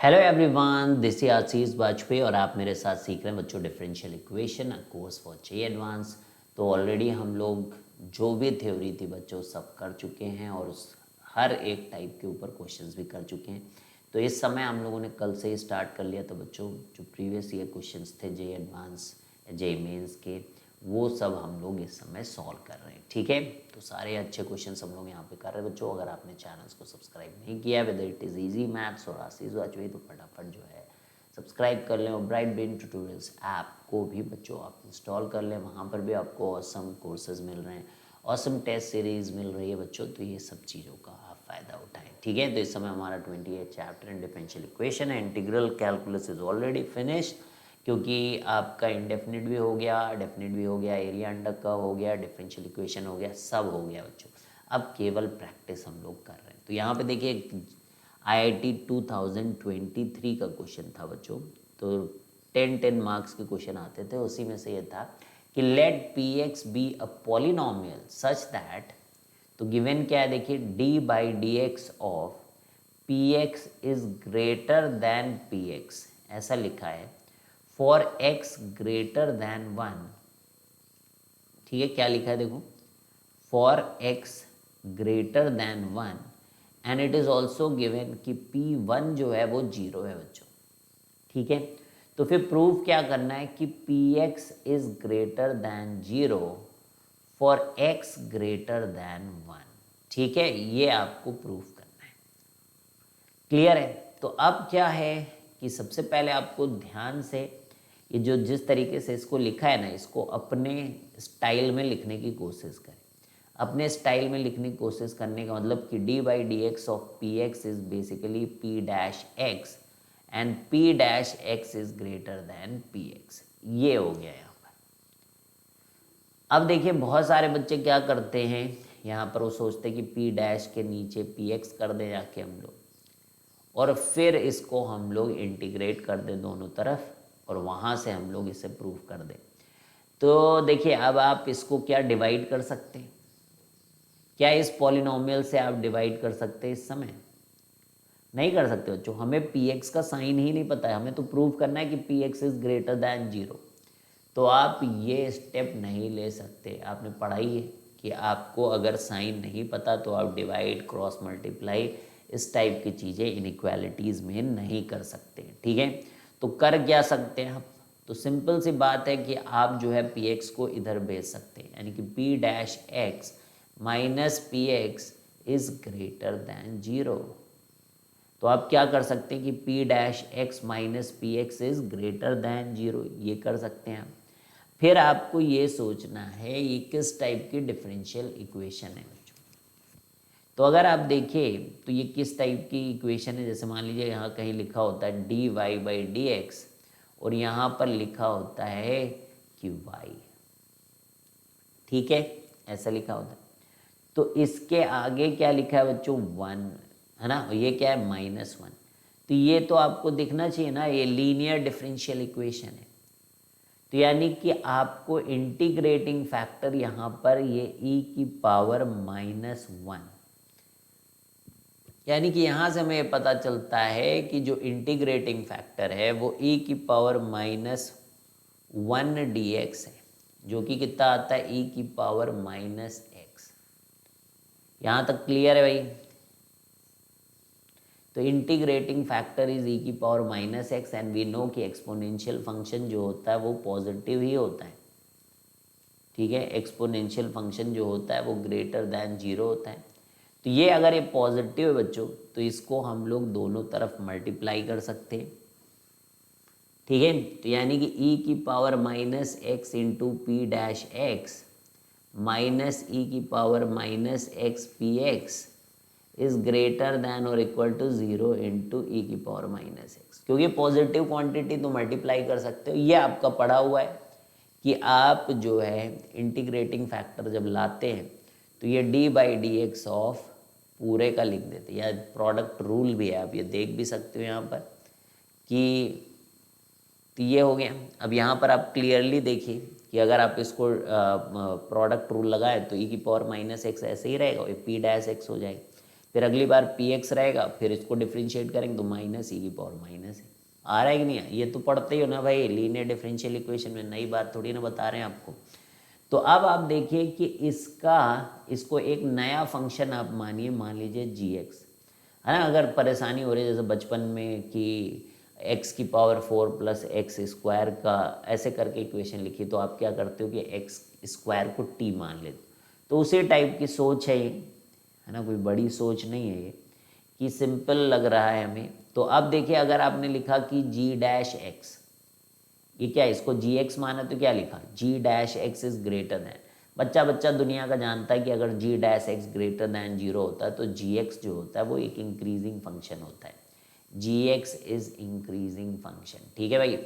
Hello everyone, this is आशीष वाजपेयी और आप मेरे साथ सीख रहे हैं बच्चों differential equation course for J advance. तो ऑलरेडी हम लोग जो भी थ्योरी थी बच्चों सब कर चुके हैं और उस हर एक टाइप के ऊपर क्वेश्चंस भी कर चुके हैं। तो इस समय हम लोगों ने कल से ही स्टार्ट कर लिया था बच्चों, जो प्रीवियस ईयर क्वेश्चंस थे जे एडवांस जे मेंस के, वो सब हम लोग इस समय सॉल्व कर रहे हैं। ठीक है, तो सारे अच्छे क्वेश्चंस हम लोग यहाँ पे कर रहे हैं बच्चों। अगर आपने चैनल्स को सब्सक्राइब नहीं किया है, whether it is easy maths और आशीष वाजपेयी, तो फटाफट जो है सब्सक्राइब कर लें और ब्राइट ब्रेन ट्यूटोरियल्स ऐप को भी बच्चों आप इंस्टॉल कर लें। वहाँ पर भी आपको ऑसम कोर्सेज मिल रहे हैं, ऑसम टेस्ट सीरीज़ मिल रही है बच्चों। तो ये सब चीज़ों का आप फ़ायदा उठाएं। ठीक है, तो इस समय हमारा 28 चैप्टर इन डिफरेंशियल इक्वेशन है। Integral calculus is already finished, क्योंकि आपका इंडेफिनिट भी हो गया, डेफिनिट भी हो गया, एरिया अंडर कर्व हो गया, डिफरेंशियल इक्वेशन हो गया, सब हो गया बच्चों। अब केवल प्रैक्टिस हम लोग कर रहे हैं। तो यहाँ पे देखिए IIT 2023 का क्वेश्चन था बच्चों। तो 10 मार्क्स के क्वेश्चन आते थे, उसी में से ये था कि let p x be a polynomial such that, तो गिवन क्या है देखिए, d by d x of p x is greater than p x, ऐसा लिखा है फॉर एक्स ग्रेटर देन 1। ठीक है, क्या लिखा है देखो, for x greater than 1 and it is also given कि P1 जो है वो 0 है बच्चों। ठीक है, तो फिर प्रूफ क्या करना है कि Px is greater then 0 for x greater than 1। ठीक है, ये आपको प्रूफ करना है। क्लियर है? तो अब क्या है कि सबसे पहले आपको ध्यान से ये जो जिस तरीके से इसको लिखा है ना, इसको अपने स्टाइल में लिखने की कोशिश करें। अपने स्टाइल में लिखने की कोशिश करने का मतलब कि D by d x of p x is basically P dash x and P dash x is greater than p x. ये हो गया यहाँ पर। अब देखिए बहुत सारे बच्चे क्या करते हैं, यहाँ पर वो सोचते हैं कि पी डैश के नीचे पी एक्स कर दें जाके हम लोग, और फिर इसको हम लोग इंटीग्रेट कर दें दोनों तरफ और वहाँ से हम लोग इसे प्रूव कर दें। तो देखिए अब आप इसको क्या डिवाइड कर सकते हैं, क्या इस पॉलिनोमियल से आप डिवाइड कर सकते हैं? इस समय नहीं कर सकते बच्चों, हमें पी एक्स का साइन ही नहीं पता है, हमें तो प्रूव करना है कि P x is greater than 0। तो आप ये स्टेप नहीं ले सकते। आपने पढ़ाई है कि आपको अगर साइन नहीं पता तो आप डिवाइड, क्रॉस मल्टीप्लाई, इस टाइप की चीज़ें इनइक्वालिटीज़ में नहीं कर सकते। ठीक है, तो कर क्या सकते हैं आप? तो सिंपल सी बात है कि आप जो है पी एक्स को इधर भेज सकते हैं, यानी कि P dash x minus P x is greater than 0। तो आप क्या कर सकते हैं कि P dash x minus P x is greater than 0, ये कर सकते हैं आप। फिर आपको ये सोचना है ये किस टाइप की डिफरेंशियल इक्वेशन है बच्चों। तो अगर आप देखें तो ये किस टाइप की इक्वेशन है, जैसे मान लीजिए यहाँ कहीं लिखा होता है d y by d x और यहाँ पर लिखा होता है कि वाई। ठीक है, ऐसा लिखा होता है। तो इसके आगे क्या लिखा है बच्चों? 1 है ना, और ये क्या है? -1। तो ये तो आपको दिखना चाहिए ना, ये लीनियर डिफरेंशियल इक्वेशन है। तो यानी कि आपको इंटीग्रेटिंग फैक्टर यहाँ पर ये e की पावर -1, यानी कि यहाँ से हमें पता चलता है कि जो इंटीग्रेटिंग फैक्टर है वो e की पावर -1 dx है, जो कि कितना आता है? e की पावर -x। यहाँ तक क्लियर है भाई? तो इंटीग्रेटिंग फैक्टर इज e की power -x and we know कि एक्सपोनेंशियल फंक्शन जो होता है वो पॉजिटिव ही होता है। ठीक है, एक्सपोनेंशियल फंक्शन जो होता है वो ग्रेटर दैन 0 होता है। तो ये अगर ये पॉजिटिव है बच्चों तो इसको हम लोग दोनों तरफ मल्टीप्लाई कर सकते हैं। ठीक है, तो यानी कि e की power -x into p dash x minus e की power -x p x is greater than और इक्वल टू 0 इंटू ई की पावर -x। क्योंकि पॉजिटिव क्वांटिटी तो मल्टीप्लाई कर सकते हो, ये आपका पढ़ा हुआ है कि आप जो है इंटीग्रेटिंग फैक्टर जब लाते हैं तो ये D by d x of पूरे का लिख देते हैं, या प्रोडक्ट रूल भी है, आप ये देख भी सकते हो यहाँ पर कि तो ये हो गया। अब यहाँ पर आप क्लियरली देखिए कि अगर आप इसको प्रोडक्ट रूल लगाए तो ई की पावर -x ऐसे ही रहेगा, ये पी डैश एक्स हो जाएगा। फिर अगली बार पी एक्स रहेगा, फिर इसको डिफ्रेंशिएट करेंगे तो माइनस ई की पावर माइनस है। आ रहा है कि नहीं? ये तो पढ़ते ही हो ना भाई, लीनियर डिफरेंशियल इक्वेशन में नई बात थोड़ी ना बता रहे हैं आपको। तो अब आप देखिए कि इसको एक नया फंक्शन आप मानिए, मान लीजिए जी एक्स, है ना। अगर परेशानी हो रही है जैसे बचपन में कि एक्स की पावर 4 प्लस एक्स स्क्वायर का ऐसे करके इक्वेशन लिखी, तो आप क्या करते हो कि एक्स स्क्वायर को टी मान लेते, तो उसी टाइप की सोच है ये, है ना। कोई बड़ी सोच नहीं है ये, कि सिंपल लग रहा है हमें। तो अब देखिए अगर आपने लिखा कि जी डैश एक्स, ये क्या है, इसको जी एक्स माना तो क्या लिखा, g dash x is greater than. बच्चा बच्चा दुनिया का जानता है कि अगर g dash x greater than zero होता है तो जी एक्स जो होता है वो एक इंक्रीजिंग फंक्शन होता है। जी एक्स इज इंक्रीजिंग फंक्शन, ठीक है भाई।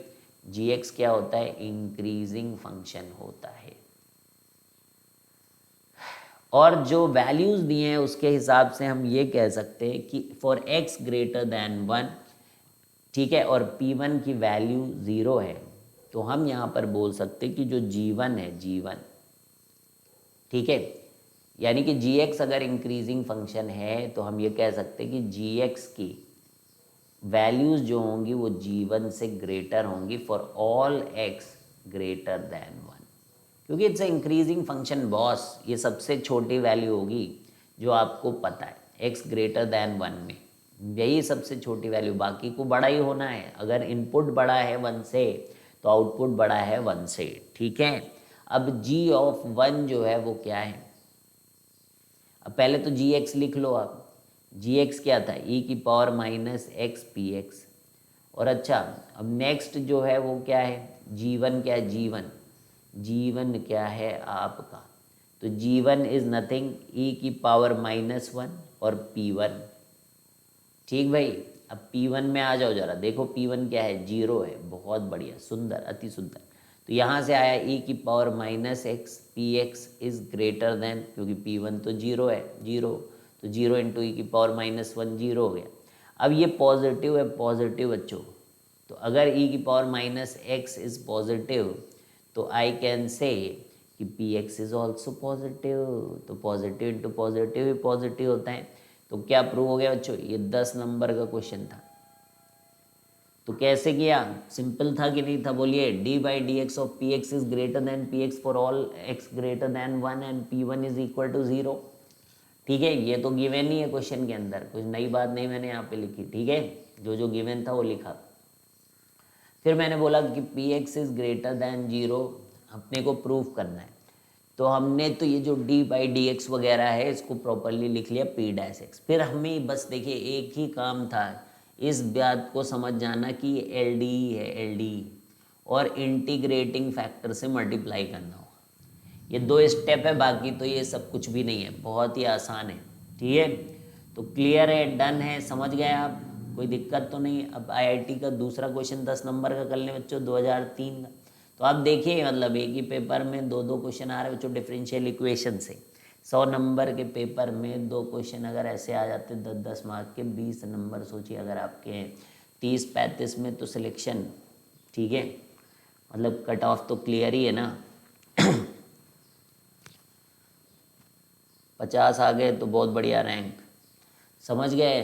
जी एक्स क्या होता है, इंक्रीजिंग फंक्शन होता है। और जो वैल्यूज़ दिए हैं उसके हिसाब से हम ये कह सकते हैं कि फॉर एक्स ग्रेटर दैन 1, ठीक है, और P1 की वैल्यू 0 है, तो हम यहाँ पर बोल सकते हैं कि जो G1 है, G1, ठीक है, यानी कि Gx अगर इंक्रीजिंग फंक्शन है तो हम ये कह सकते हैं कि Gx की वैल्यूज़ जो होंगी वो G1 से ग्रेटर होंगी for all x greater than 1, क्योंकि इट्स इंक्रीजिंग फंक्शन बॉस। ये सबसे छोटी वैल्यू होगी जो आपको पता है, x ग्रेटर दैन 1 में यही सबसे छोटी वैल्यू, बाकी को बड़ा ही होना है। अगर इनपुट बड़ा है 1 से तो आउटपुट बड़ा है 1 से, ठीक है। अब g ऑफ 1 जो है वो क्या है, अब पहले तो जी एक्स लिख लो आप। जी एक्स क्या था, ई की power minus x P x. और अच्छा अब नेक्स्ट जो है वो क्या है, जी वन क्या है, जी वन, जी वन क्या है आपका, तो जी वन इज़ नथिंग ई की पावर माइनस वन और पी वन, ठीक भाई। अब P1 में आ जाओ जरा, देखो P1 क्या है, जीरो है, बहुत बढ़िया, सुंदर, अति सुंदर। तो यहाँ से आया e की power minus x, P x is greater than, क्योंकि P1 तो जीरो है, जीरो, तो जीरो इंटू ई की पावर माइनस वन, जीरो हो गया। अब ये पॉजिटिव है, पॉजिटिव बच्चों, तो अगर e की power minus x is positive तो आई कैन से कि P x is also positive, तो पॉजिटिव इंटू पॉजिटिव ही पॉजिटिव होता है। तो क्या प्रूव हो गया बच्चों, ये 10 नंबर का क्वेश्चन था। तो कैसे किया, सिंपल था कि नहीं था, बोलिए। D by d x of p x is greater than p x for all x greater than 1 and P1 is equal to 0, ठीक है। ये तो गिवन ही है क्वेश्चन के अंदर, कुछ नई बात नहीं मैंने यहाँ पे लिखी, ठीक है। जो जो गिवन था वो लिखा। फिर मैंने बोला कि P x is greater than 0 अपने को प्रूफ करना है, तो हमने तो ये जो डी बाई डी एक्स वगैरह है इसको प्रॉपरली लिख लिया पी डैश एक्स। फिर हमें बस देखिए एक ही काम था, इस बात को समझ जाना कि ये एल डी है, एल डी, और इंटीग्रेटिंग फैक्टर से मल्टीप्लाई करना होगा। ये दो स्टेप है, बाकी तो ये सब कुछ भी नहीं है, बहुत ही आसान है, ठीक है। तो क्लियर है, डन है, समझ गए आप, कोई दिक्कत तो नहीं। अब आईआईटी का दूसरा क्वेश्चन 10 नंबर का कर लें बच्चों, 2003 का। तो आप देखिए मतलब एक ही पेपर में दो दो क्वेश्चन आ रहे बच्चों डिफरेंशियल इक्वेशन से। 100 नंबर के पेपर में दो क्वेश्चन अगर ऐसे आ जाते 10-10 मार्क के, 20 नंबर सोचिए अगर आपके हैं 30-35 में, तो सिलेक्शन, ठीक है, मतलब कट ऑफ तो क्लियर ही है ना। 50 आ गए तो बहुत बढ़िया रैंक, समझ गए।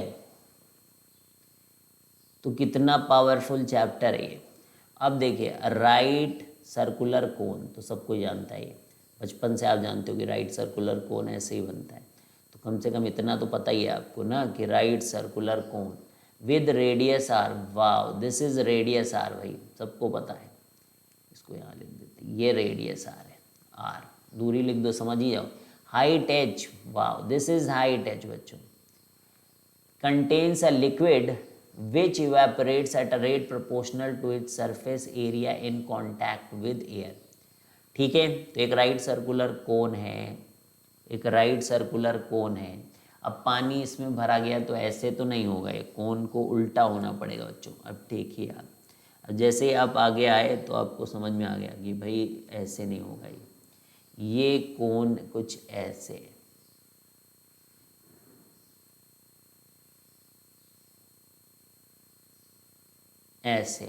तो कितना पावरफुल चैप्टर है ये। अब देखिए राइट सर्कुलर कोन तो सबको जानता है, ये बचपन से आप जानते हो कि राइट सर्कुलर कोन ऐसे ही बनता है। तो कम से कम इतना तो पता ही है आपको ना कि right circular cone with radius r, wow this is radius r, भाई सबको पता है। इसको यहाँ लिख देते, ये रेडियस आर है, आर दूरी लिख दो, समझ ही जाओ। Height H, wow this is height H बच्चों। contains a liquid which evaporates at a rate proportional to its surface area in contact with air, ठीक है। तो एक राइट सर्कुलर कोन है, एक राइट सर्कुलर कोन है। अब पानी इसमें भरा गया तो ऐसे तो नहीं होगा, ये कोन को उल्टा होना पड़ेगा बच्चों। अब देखिए आप, अब जैसे आप आगे आए तो आपको समझ में आ गया कि भाई ऐसे नहीं होगा, ये कोन कुछ ऐसे, ऐसे,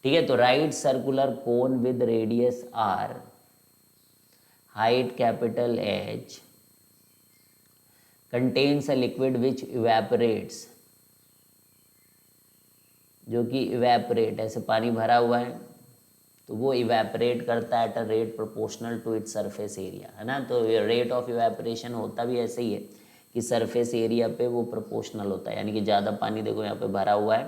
ठीक है। तो right circular cone with radius r, height capital h, contains a liquid which evaporates, जो कि इवेपोरेट, ऐसे पानी भरा हुआ है तो वो इवेपोरेट करता है at a rate proportional to its surface area, है ना। तो रेट ऑफ इवेपोरेशन होता भी ऐसे ही है कि सरफेस एरिया पे वो प्रोपोर्शनल होता है, यानी कि ज़्यादा पानी देखो यहाँ पे भरा हुआ है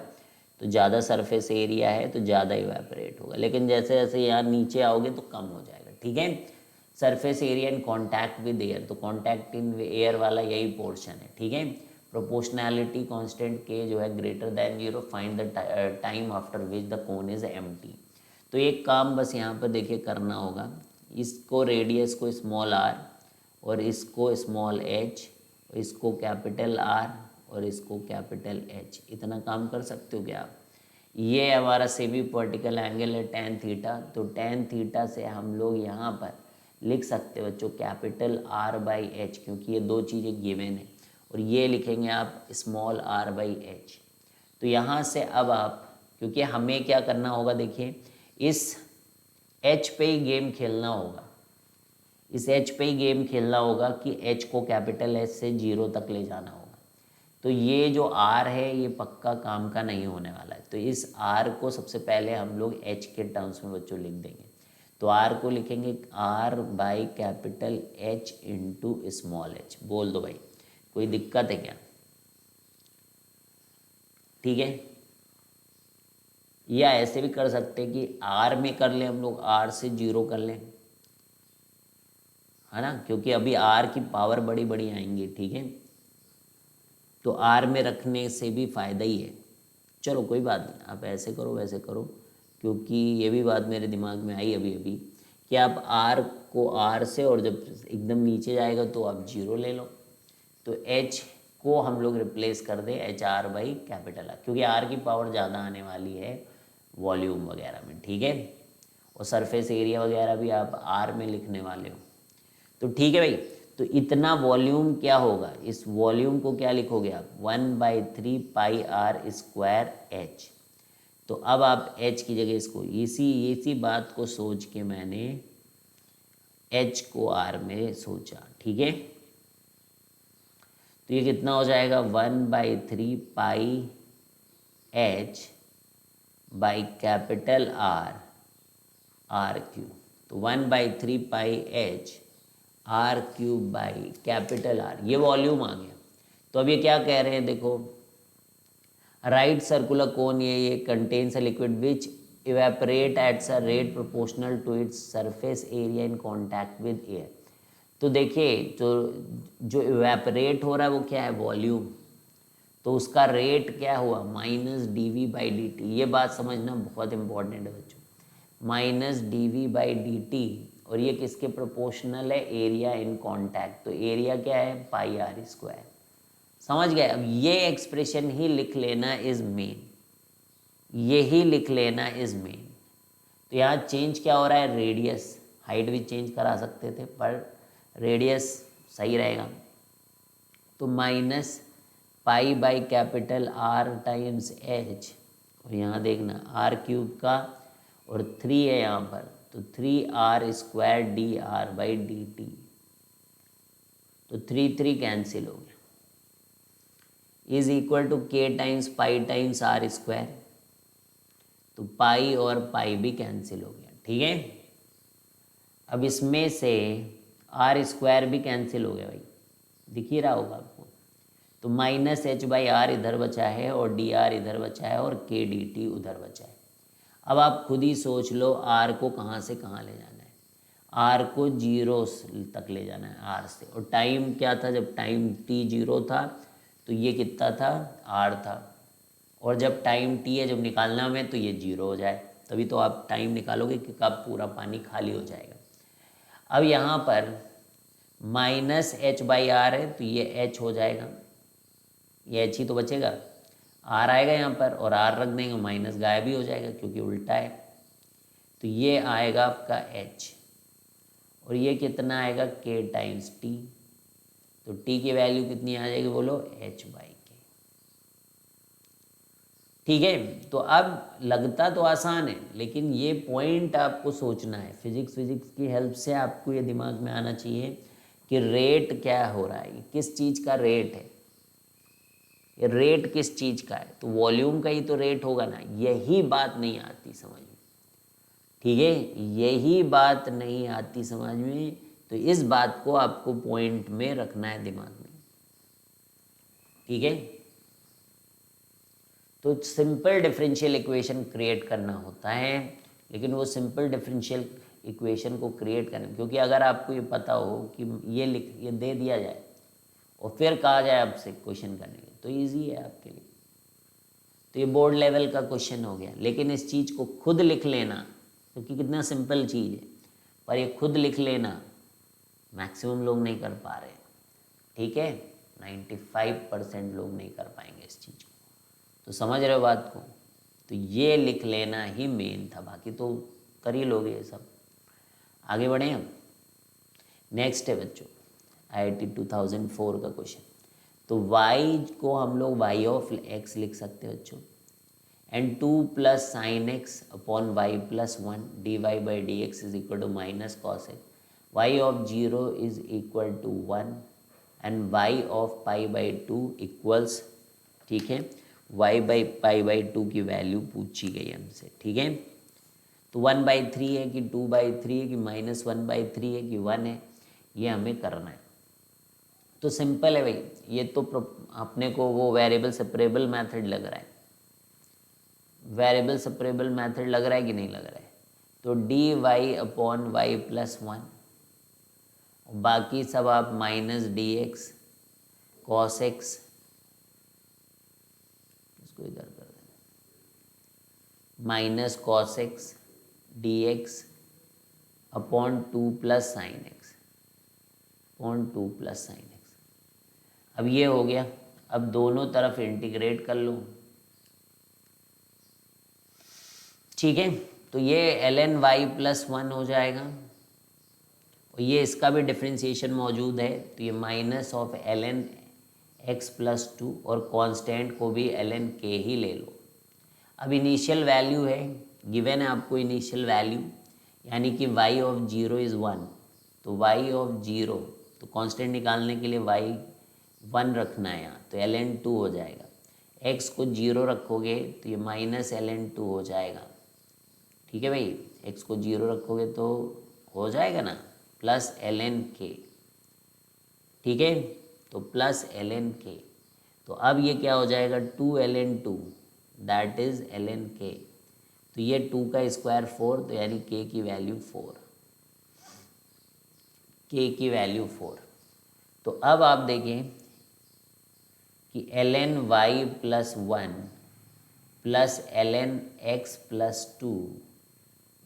तो ज़्यादा सरफेस एरिया है तो ज़्यादा इवेपोरेट होगा, लेकिन जैसे जैसे यहाँ नीचे आओगे तो कम हो जाएगा, ठीक है। Surface area in contact with air, तो कॉन्टैक्ट इन एयर वाला यही पोर्शन है, ठीक है। प्रोपोर्शनैलिटी कांस्टेंट के जो है greater than 0, find the time after which the cone is empty. तो एक काम बस यहाँ पर देखिए करना होगा, इसको रेडियस को स्मॉल r और इसको स्मॉल h, और इसको कैपिटल R और इसको कैपिटल H, इतना काम कर सकते हो क्या आप। ये हमारा सेमी वर्टिकल एंगल है tan थीटा, तो tan थीटा से हम लोग यहाँ पर लिख सकते हो बच्चों कैपिटल R/H, क्योंकि ये दो चीज़ें गिवन है, और ये लिखेंगे आप स्मॉल r/h। तो यहाँ से अब आप, क्योंकि हमें क्या करना होगा देखिए, इस h पे ही गेम खेलना होगा, इस h पे ही गेम खेलना होगा कि h को कैपिटल H से 0 तक ले जाना होगा। तो ये जो r है ये पक्का काम का नहीं होने वाला है, तो इस r को सबसे पहले हम लोग h के टर्म्स में बच्चों लिख देंगे। तो r को लिखेंगे R/H इंटू स्मॉल h। बोल दो भाई, कोई दिक्कत है क्या, ठीक है। या ऐसे भी कर सकते हैं कि r में कर लें हम लोग, r से 0 कर लें, है ना, क्योंकि अभी r की पावर बड़ी बड़ी आएंगी, ठीक है। तो r में रखने से भी फ़ायदा ही है। चलो कोई बात नहीं, आप ऐसे करो वैसे करो, क्योंकि ये भी बात मेरे दिमाग में आई अभी अभी कि आप r को r से, और जब एकदम नीचे जाएगा तो आप 0 ले लो, तो h को हम लोग रिप्लेस कर दें HR/R, क्योंकि r की पावर ज़्यादा आने वाली है वॉल्यूम वगैरह में, ठीक है। और सरफेस एरिया वगैरह भी आप r में लिखने वाले हो, तो ठीक है भाई। तो इतना वॉल्यूम क्या होगा, इस वॉल्यूम को क्या लिखोगे आप, 1/3 पाई r स्क्वायर h। तो अब आप h की जगह इसको, इसी बात को सोच के मैंने h को r में सोचा, ठीक है। तो ये कितना हो जाएगा, 1/3 पाई h by capital R cube. तो 1/3 पाई h R³ by capital R, ये वॉल्यूम आ गया। तो अब ये क्या कह रहे हैं देखो, राइट सर्कुलर कोन ये contains a liquid which evaporate at a rate proportional to its surface area in contact with air. तो देखिए जो इवेपोरेट हो रहा है वो क्या है, वॉल्यूम, तो उसका रेट क्या हुआ, -dV/dt। ये बात समझना बहुत इंपॉर्टेंट है बच्चों, -dV/dt, और ये किसके प्रोपोर्शनल है, एरिया इन कांटेक्ट। तो एरिया क्या है, πr²। समझ गए। अब ये एक्सप्रेशन ही लिख लेना इज मेन, यही लिख लेना इज मेन। तो यहाँ चेंज क्या हो रहा है, रेडियस, हाइट भी चेंज करा सकते थे पर रेडियस सही रहेगा। तो -π/R टाइम्स h, और यहाँ देखना R³ का, और 3 है यहाँ पर, तो 3r² dr/dt। तो 3 कैंसिल हो गया, is equal to k times pi times r²। तो पाई और पाई भी कैंसिल हो गया, ठीक है। अब इसमें से r² भी कैंसिल हो गया भाई, दिख ही रहा होगा आपको। तो -h/r इधर बचा है, और dr इधर बचा है, और k dt उधर बचा है। अब आप खुद ही सोच लो r को कहाँ से कहाँ ले जाना है, r को 0 तक ले जाना है r से। और टाइम क्या था, जब टाइम t 0 था तो ये कितना था, r था, और जब टाइम t है, जब निकालना में, तो ये 0 हो जाए, तभी तो आप टाइम निकालोगे कि कब पूरा पानी खाली हो जाएगा। अब यहाँ पर -h/r है, तो ये h हो जाएगा, ये h ही तो बचेगा, r आएगा यहाँ पर, और r रख देंगे, माइनस गायब भी हो जाएगा क्योंकि उल्टा है। तो ये आएगा आपका h, और ये कितना आएगा, k टाइम्स t। तो t की वैल्यू कितनी आ जाएगी, बोलो, h/k, ठीक है। तो अब लगता तो आसान है, लेकिन ये पॉइंट आपको सोचना है, फिजिक्स की हेल्प से आपको ये दिमाग में आना चाहिए कि रेट क्या हो रहा है, किस चीज़ का रेट है, ये रेट किस चीज़ का है, तो वॉल्यूम का ही तो रेट होगा ना। यही बात नहीं आती समझ में, ठीक है, यही बात नहीं आती समझ में। तो इस बात को आपको पॉइंट में रखना है दिमाग में, ठीक है। तो सिंपल डिफरेंशियल इक्वेशन क्रिएट करना होता है, लेकिन वो सिंपल डिफरेंशियल इक्वेशन को क्रिएट करना, क्योंकि अगर आपको ये पता हो कि ये दे दिया जाए और फिर कहा जाए आपसे क्वेश्चन करने के, तो ईजी है आपके लिए। तो ये बोर्ड लेवल का क्वेश्चन हो गया, लेकिन इस चीज़ को खुद लिख लेना, क्योंकि कितना सिंपल चीज़ है, पर ये खुद लिख लेना मैक्सिमम लोग नहीं कर पा रहे, ठीक है। 95% लोग नहीं कर पाएंगे इस चीज़ को, तो समझ रहे हो बात को। तो ये लिख लेना ही मेन था, बाकी तो कर ही लोगे ये सब। आगे बढ़े हम। नेक्स्ट है बच्चों IIT 2004 का क्वेश्चन। तो y को हम लोग y ऑफ x लिख सकते हैं बच्चों, and 2 plus sine x upon y plus 1 d y by d x is equal to minus cos x, y of 0 is equal to 1 and y of pi by 2 equals, ठीक है, Y by pi by 2 की value पूछी गई हमसे, ठीक है। तो 1/3 है कि 2/3 है कि -1/3 है कि 1 है, ये हमें करना है। तो सिंपल है भाई, ये तो अपने को वो वेरिएबल सेपरेबल मेथड लग रहा है, वेरिएबल सेपरेबल मेथड लग रहा है कि नहीं लग रहा है। तो d y upon y plus 1, बाकी सब आप minus d x cos x, इसको इधर कर देना, minus cos x d x upon 2 plus sine x upon 2 plus sine x. अब ये हो गया, अब दोनों तरफ इंटीग्रेट कर लो, ठीक है। तो ये ln y प्लस 1 हो जाएगा, और ये इसका भी डिफ्रेंसिएशन मौजूद है, तो ये minus of ln x plus 2, और कांस्टेंट को भी ln k ही ले लो। अब इनिशियल वैल्यू है, गिवन है आपको इनिशियल वैल्यू, यानी कि y ऑफ 0 इज़ 1, तो y ऑफ 0, तो कांस्टेंट निकालने के लिए y 1 रखना है यहाँ, तो ln 2 हो जाएगा। x को 0 रखोगे तो ये माइनस ln 2 हो जाएगा, ठीक है भाई। x को 0 रखोगे तो हो जाएगा ना प्लस ln k, ठीक है, तो प्लस ln k। तो अब ये क्या हो जाएगा 2 ln 2 that is ln k, तो ये 2 का स्क्वायर 4, तो यानी k की वैल्यू 4, k की वैल्यू 4। तो अब आप देखें कि ln y plus 1 plus ln x plus 2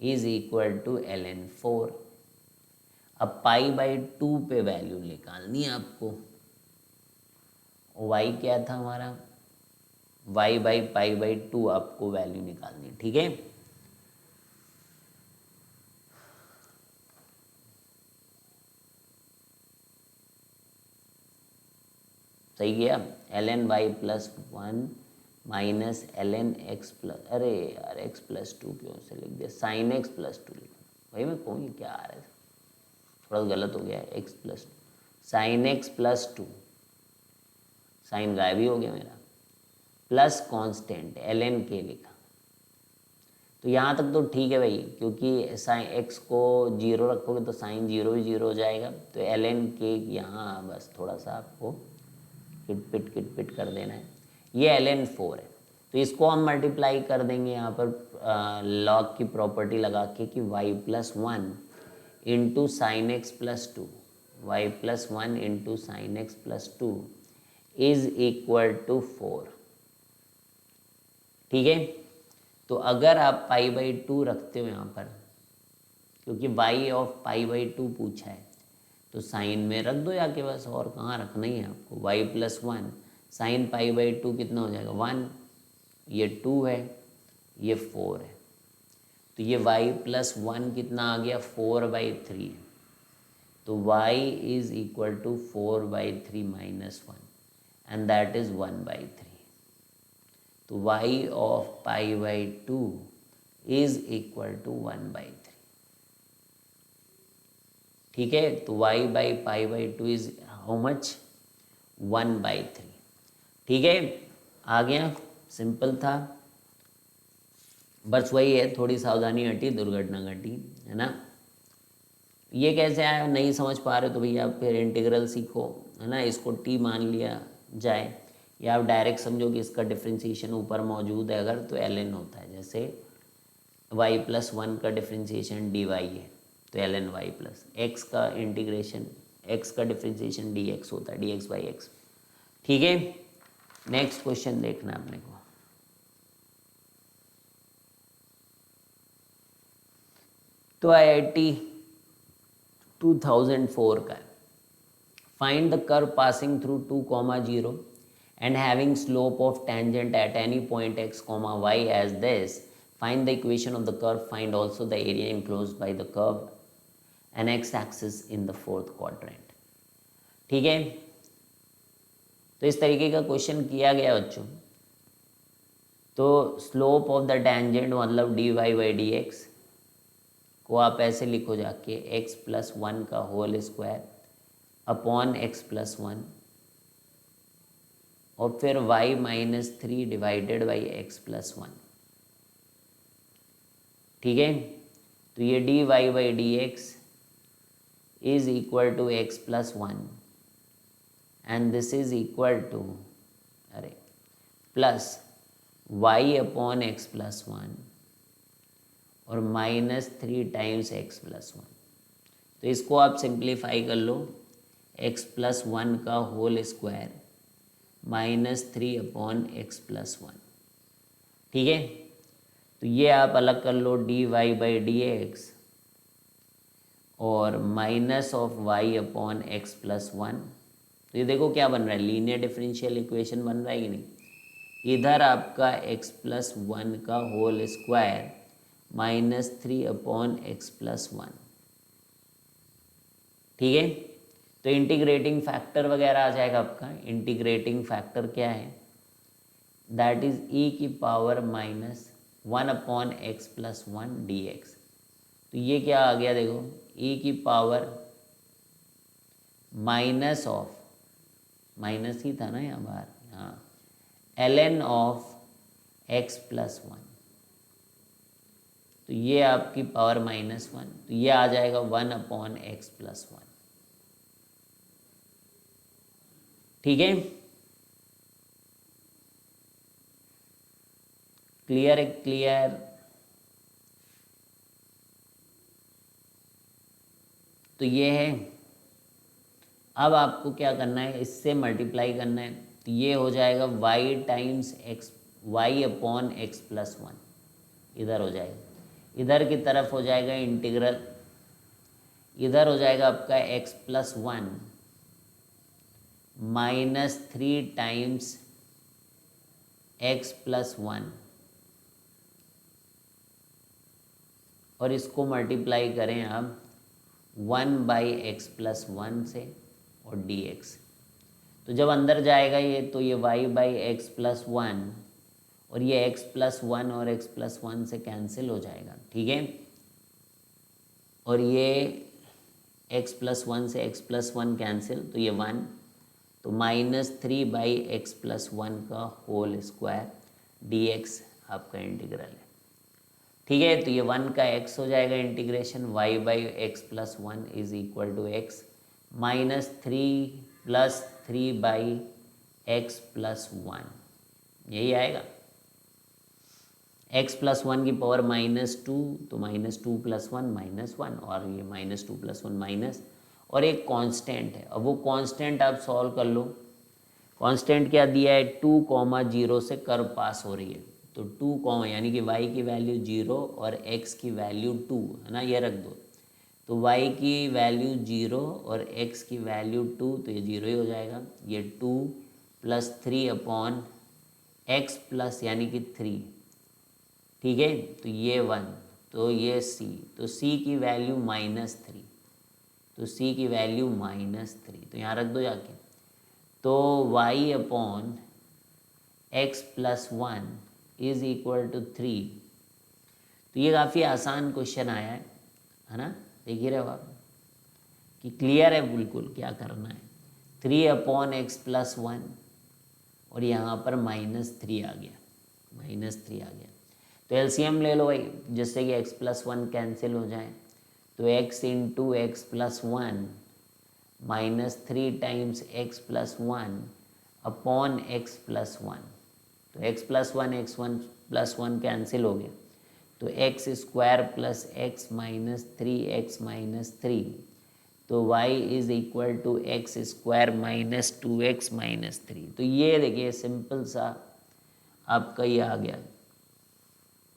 is equal to ln 4। अब पाई बाई 2 पे वैल्यू निकालनी है आपको, y क्या था हमारा, y बाई पाई बाई 2 आपको वैल्यू निकालनी है, ठीक है। सही गया, ln y plus 1 minus ln x plus, अरे यार x प्लस 2 क्यों से लिख दिया, साइन x प्लस 2 लिखा भाई, मैं कहूँ ये क्या आ रहा है, थोड़ा गलत हो गया है, x plus sine x plus 2, sine गायब ही हो गया मेरा, प्लस कांस्टेंट ln k लिखा। तो यहाँ तक तो ठीक है भाई, क्योंकि साइन x को 0 रखोगे तो साइन 0 ही 0 हो जाएगा, तो ln k यहाँ बस थोड़ा सा आपको किट पिट कर देना है। ये ln 4 है, तो इसको हम मल्टीप्लाई कर देंगे यहाँ पर लॉग की प्रॉपर्टी लगा के कि y plus 1 into sine x plus 2, y plus 1 into sine x plus 2 is equal to 4, ठीक है। तो अगर आप पाई बाई 2 रखते हो यहाँ पर, क्योंकि y ऑफ पाई बाई 2 पूछा है, तो साइन में रख दो या के बस, और कहाँ रखना ही है आपको। y plus 1 sine pi by 2 कितना हो जाएगा 1, ये 2 है, ये 4 है, तो ये y प्लस 1 कितना आ गया 4/3, तो y is equal to 4/3 minus 1 and that is 1/3। तो y of pi by 2 is equal to 1/3, ठीक है, तो y by pi by two is how much, 1/3। ठीक है, आ गया, सिंपल था, बस वही है, थोड़ी सावधानी हटी दुर्घटना घटी, है ना। ये कैसे आया, नहीं समझ पा रहे तो भैया आप फिर इंटीग्रल सीखो, है ना, इसको t मान लिया जाए, या आप डायरेक्ट समझो कि इसका डिफ्रेंसिएशन ऊपर मौजूद है अगर, तो ln होता है। जैसे y+1 का डिफ्रेंसिएशन dy है तो ln y प्लस x का इंटीग्रेशन, x का डिफ्रेंसिएशन dx होता है, dx/x। ठीक है, नेक्स्ट क्वेश्चन देखना अपने को। तो IIT 2004 का है, find the curve passing through 2,0 and having slope of tangent at any point x, y as this, find the equation of the curve, find also the area enclosed by the curve and x axis in the fourth quadrant। ठीक है, तो इस तरीके का question किया गया बच्चों। तो स्लोप ऑफ द टेंजेंट मतलब dy/dx को आप ऐसे लिखो जाके x+1 का होल स्क्वायर अपॉन x+1 और फिर y-3 डिवाइडेड बाई x+1। ठीक है, तो ये dy/dx is equal to x+1 and this is equal to plus y upon x+1 और -3 टाइम्स x+1। तो इसको आप सिंप्लीफाई कर लो, x+1 का होल स्क्वायर -3 अपॉन x+1। ठीक है, तो ये आप अलग कर लो dy/dx और minus of y upon x+1। तो ये देखो क्या बन रहा है, लीनियर डिफरेंशियल इक्वेशन बन रहा है कि नहीं। इधर आपका x+1 का होल स्क्वायर -3 अपॉन x+1। ठीक है, तो इंटीग्रेटिंग फैक्टर वगैरह आ जाएगा आपका। इंटीग्रेटिंग फैक्टर क्या है, that is e⁻1 upon x+1 dx। तो ये क्या आ गया देखो, e⁻, माइनस ऑफ, माइनस ही था ना यहाँ बाहर, हाँ, ln ऑफ x+1। तो ये आपकी पावर -1, तो ये आ जाएगा 1 अपॉन x+1। ठीक है, क्लियर है, क्लियर। तो ये है, अब आपको क्या करना है, इससे मल्टीप्लाई करना है। तो ये हो जाएगा y times x, y upon x+1 इधर हो जाएगा, इधर की तरफ हो जाएगा इंटीग्रल, इधर हो जाएगा आपका x+1 -3 टाइम्स x+1 और इसको मल्टीप्लाई करें आप 1/x+1 से और dx। तो जब अंदर जाएगा ये, तो ये y/x+1 और ये x+1 और x+1 से कैंसिल हो जाएगा। ठीक है, और ये x+1 से x+1 कैंसिल, तो ये 1, तो -3/x+1 का होल स्क्वायर dx आपका इंटीग्रल है। ठीक है, तो ये 1 का x हो जाएगा integration, y/x+1 is equal to x -3 + 3/x+1, यही आएगा। x+1 की पावर -2, तो -2 + 1 -1, और ये -2 + 1 माइनस, और एक कांस्टेंट है। अब वो कांस्टेंट आप सॉल्व कर लो। कांस्टेंट क्या दिया है, 2,0 से कर्व पास हो रही है, तो 2, यानी कि y की वैल्यू 0 और x की वैल्यू 2, है ना, ये रख दो। तो y की वैल्यू 0 और x की वैल्यू 2, तो ये 0 ही हो जाएगा। ये 2 + 3 अपॉन x प्लस यानी कि 3। ठीक है, तो ये 1, तो ये c, तो c की वैल्यू -3, तो c की वैल्यू -3, तो यहाँ रख दो जाके। तो y upon x+1 is equal to 3। तो ये काफ़ी आसान क्वेश्चन आया है ना, देख ही रहे हो आप। कि क्लियर है बिल्कुल क्या करना है। 3/x+1 और यहाँ पर -3 आ गया, -3 आ गया। तो एलसीएम ले लो भाई, जिससे कि x+1 कैंसिल हो जाए। तो x into x+1 -3 times x+1 upon x+1। तो x+1 कैंसिल हो गया, तो x² plus x minus 3x-3, तो y is equal to x² minus 2x minus 3। तो ये देखिए सिंपल सा आपका ये आ गया,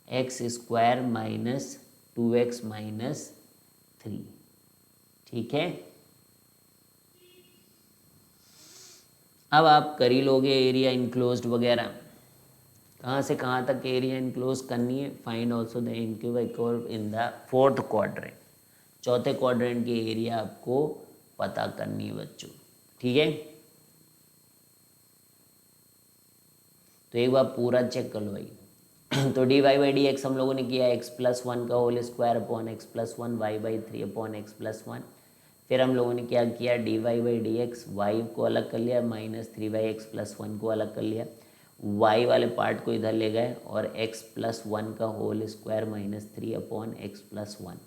x² माइनस 2x माइनस 3। ठीक है, अब आप कर ही लोगे एरिया इनक्लोज्ड वगैरह। कहाँ से कहाँ तक एरिया इनक्लोज करनी है? फाइंड ऑल्सो द इनक्यूब इन द 4th क्वाड्रेंट। चौथे क्वाड्रेंट की एरिया आपको पता करनी है बच्चों। ठीक है, तो एक बार पूरा चेक कर लो भाई। तो dy/dx हम लोगों ने किया x+1 का whole square upon x+1 y/3/x+1। फिर हम लोगों ने क्या किया, dy/dx y को अलग कर लिया, -3/x+1 को अलग कर लिया, y वाले पार्ट को इधर ले गए और x+1 का होल स्क्वायर -3/x+1,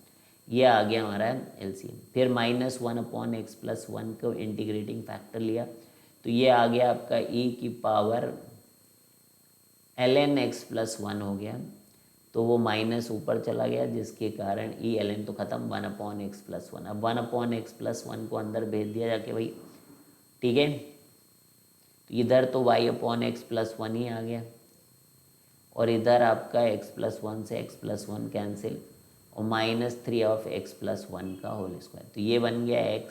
ये आ गया हमारा एलसीएम। फिर -1/x+1 को इंटीग्रेटिंग फैक्टर लिया, तो ये आ गया आपका e की पावर ln x+1 हो गया। तो वो माइनस ऊपर चला गया, जिसके कारण ई ln तो ख़त्म, 1/x+1। अब 1/x+1 को अंदर भेज दिया जाके भाई। ठीक है, तो इधर तो y/x+1 ही आ गया, और इधर आपका x+1 से x+1 कैंसिल, और -3/x+1 का होल स्क्वायर। तो ये बन गया x,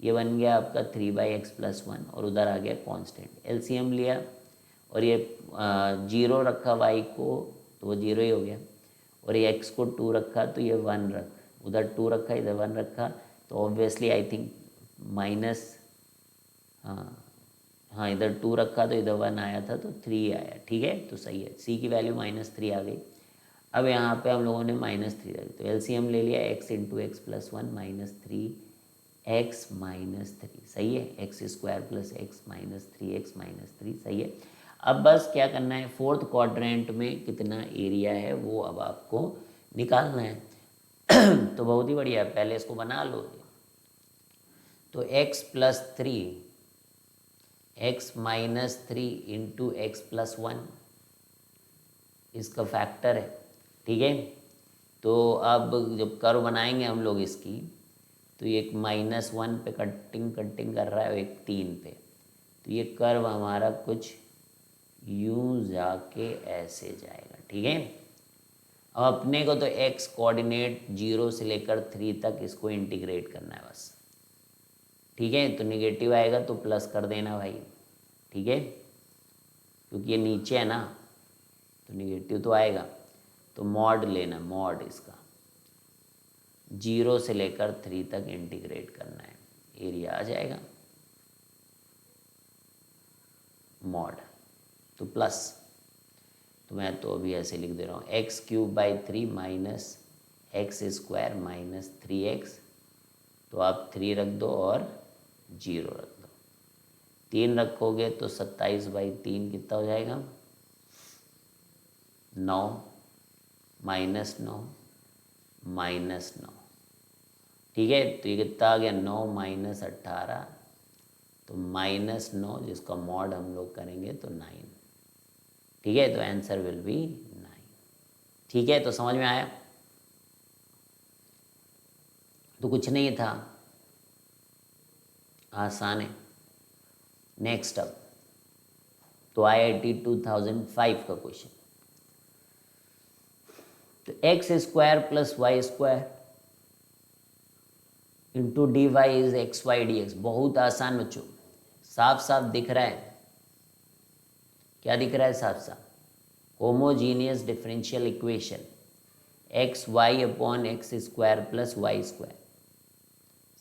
ये बन गया आपका 3/x+1, और उधर आ गया कांस्टेंट। एलसीएम लिया और ये 0 रखा y को, तो वो 0 ही हो गया, और ये x को 2 रखा तो ये 1 रख, उधर 2 रखा इधर 1 रखा, तो ऑब्वियसली आई थिंक माइनस, हाँ इधर 2 रखा तो इधर 1 आया था, तो 3 आया। ठीक है, तो सही है, c की वैल्यू -3 आ गई। अब यहाँ पे हम लोगों ने -3 रखी, तो एलसीएम ले लिया x इंटू x+1 -3x -3, सही है, x² प्लस x -3x -3, सही है। अब बस क्या करना है, 4th क्वाड्रेंट में कितना एरिया है वो अब आपको निकालना है। तो बहुत ही बढ़िया, पहले इसको बना लो। तो x+3 x -3 इंटू x+1 इसका फैक्टर है। ठीक है, तो अब जब कर्व बनाएंगे हम लोग इसकी, तो ये -1 पे कटिंग कर रहा है, एक 3 पे, तो ये कर्व हमारा कुछ यूं जाके ऐसे जाएगा। ठीक है, अब अपने को तो x कोऑर्डिनेट 0 से लेकर 3 तक इसको इंटीग्रेट करना है बस। ठीक है, तो निगेटिव आएगा तो प्लस कर देना भाई। ठीक है, क्योंकि ये नीचे है ना, तो निगेटिव तो आएगा, तो मॉड लेना, मॉड इसका 0 से लेकर 3 तक इंटीग्रेट करना है, एरिया आ जाएगा मॉड, तो प्लस, तो मैं तो अभी ऐसे लिख दे रहा हूँ x³/3 minus x² minus 3x, तो आप 3 रख दो और 0 रख दो। 3 रखोगे तो 27/3 कितना हो जाएगा, 9 -9 -9। ठीक है, तो ये कितना आ गया, 9 - 18, तो -9, जिसका मॉड हम लोग करेंगे तो 9। ठीक है, तो आंसर विल बी 9। ठीक है, तो समझ में आया, तो कुछ नहीं था, आसान है। नेक्स्ट अब तो IIT 2005 का क्वेश्चन, तो x² plus y² into dy is xy/dx। बहुत आसान बच्चों, साफ साफ दिख रहा है, क्या दिख रहा है साफ साफ, homogeneous differential equation xy/x² plus y²,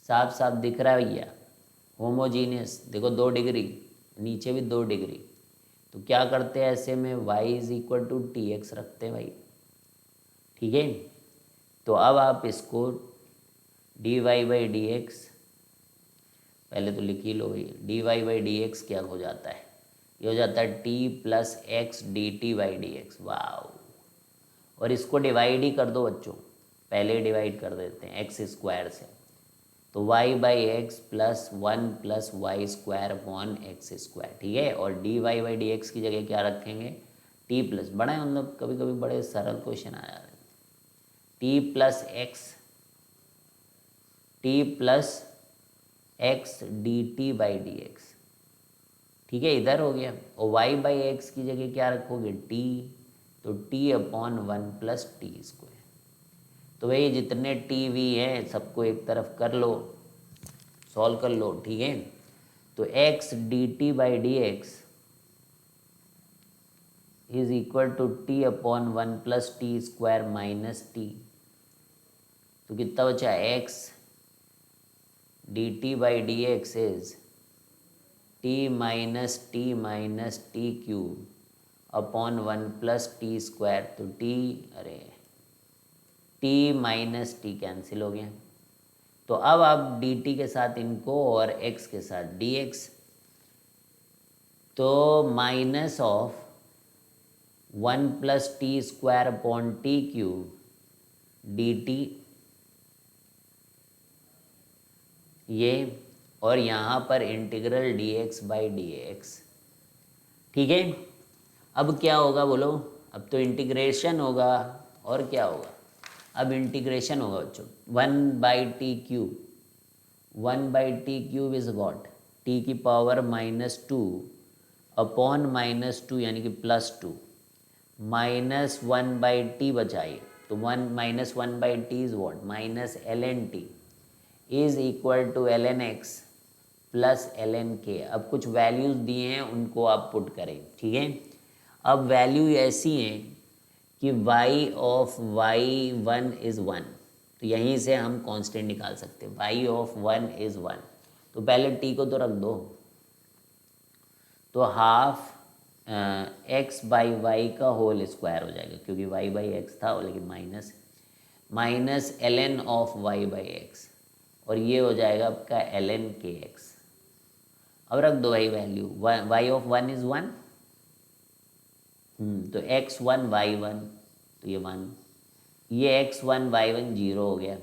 साफ साफ दिख रहा है भैया, होमोजीनियस। देखो 2 डिग्री, नीचे भी 2 डिग्री, तो क्या करते हैं ऐसे में, y is equal to tx रखते हैं भाई। ठीक है, तो अब आप इसको dy/dx पहले तो लिख ही लो भाई, d y by d x क्या हो जाता है, ये हो जाता है t plus x d t by d x. वाह, और इसको डिवाइड ही कर दो बच्चों, पहले डिवाइड कर देते हैं एक्स स्क्वायर से, तो y by x plus one plus y square upon x square, ठीक है। और d y by d x की जगह क्या रखेंगे, टी प्लस, बड़ा मतलब कभी कभी बड़े सरल क्वेश्चन आ जाते हैं, T plus x, T plus x d t by d x, ठीक है, इधर हो गया। और वाई बाई एक्स की जगह क्या रखोगे, टी, तो T upon one plus t square. तो भाई जितने टी वी हैं सबको एक तरफ कर लो, सॉल्व कर लो, ठीक है। तो x d t by d x is equal to t upon one plus t square minus t, तो कितना बचा, x d t by d x is t minus t cube upon one plus t square, तो t, अरे t minus t cancel हो गया। तो अब आप डी टी के साथ इनको और एक्स के साथ डी एक्स, तो minus of one plus t square upon T cube D T, ये, और यहाँ पर integral d x by d x, ठीक है। अब क्या होगा बोलो, अब तो इंटीग्रेशन होगा, और क्या होगा, अब इंटीग्रेशन होगा बच्चों, one by t cube, one by t cube is what, t की power minus two upon minus two यानी कि plus two, minus one by t बचाइए, तो one minus one by t is what, minus l n t is equal to l n x plus l n k. अब कुछ values दिए हैं उनको आप पुट करें, ठीक है। अब वैल्यू ऐसी हैं कि y of y one is one, तो यहीं से हम कांस्टेंट निकाल सकते हैं, y of one is one, तो पहले t को तो रख दो, तो हाफ एक्स बाई वाई का होल स्क्वायर हो जाएगा, क्योंकि y बाई एक्स था लेकिन minus, minus l n of y by x, और ये हो जाएगा आपका एल एन के एक्स। अब रख दो भाई value, y of one is one, तो एक्स वन वाई वन, तो ये वन, ये x one y one zero हो गया,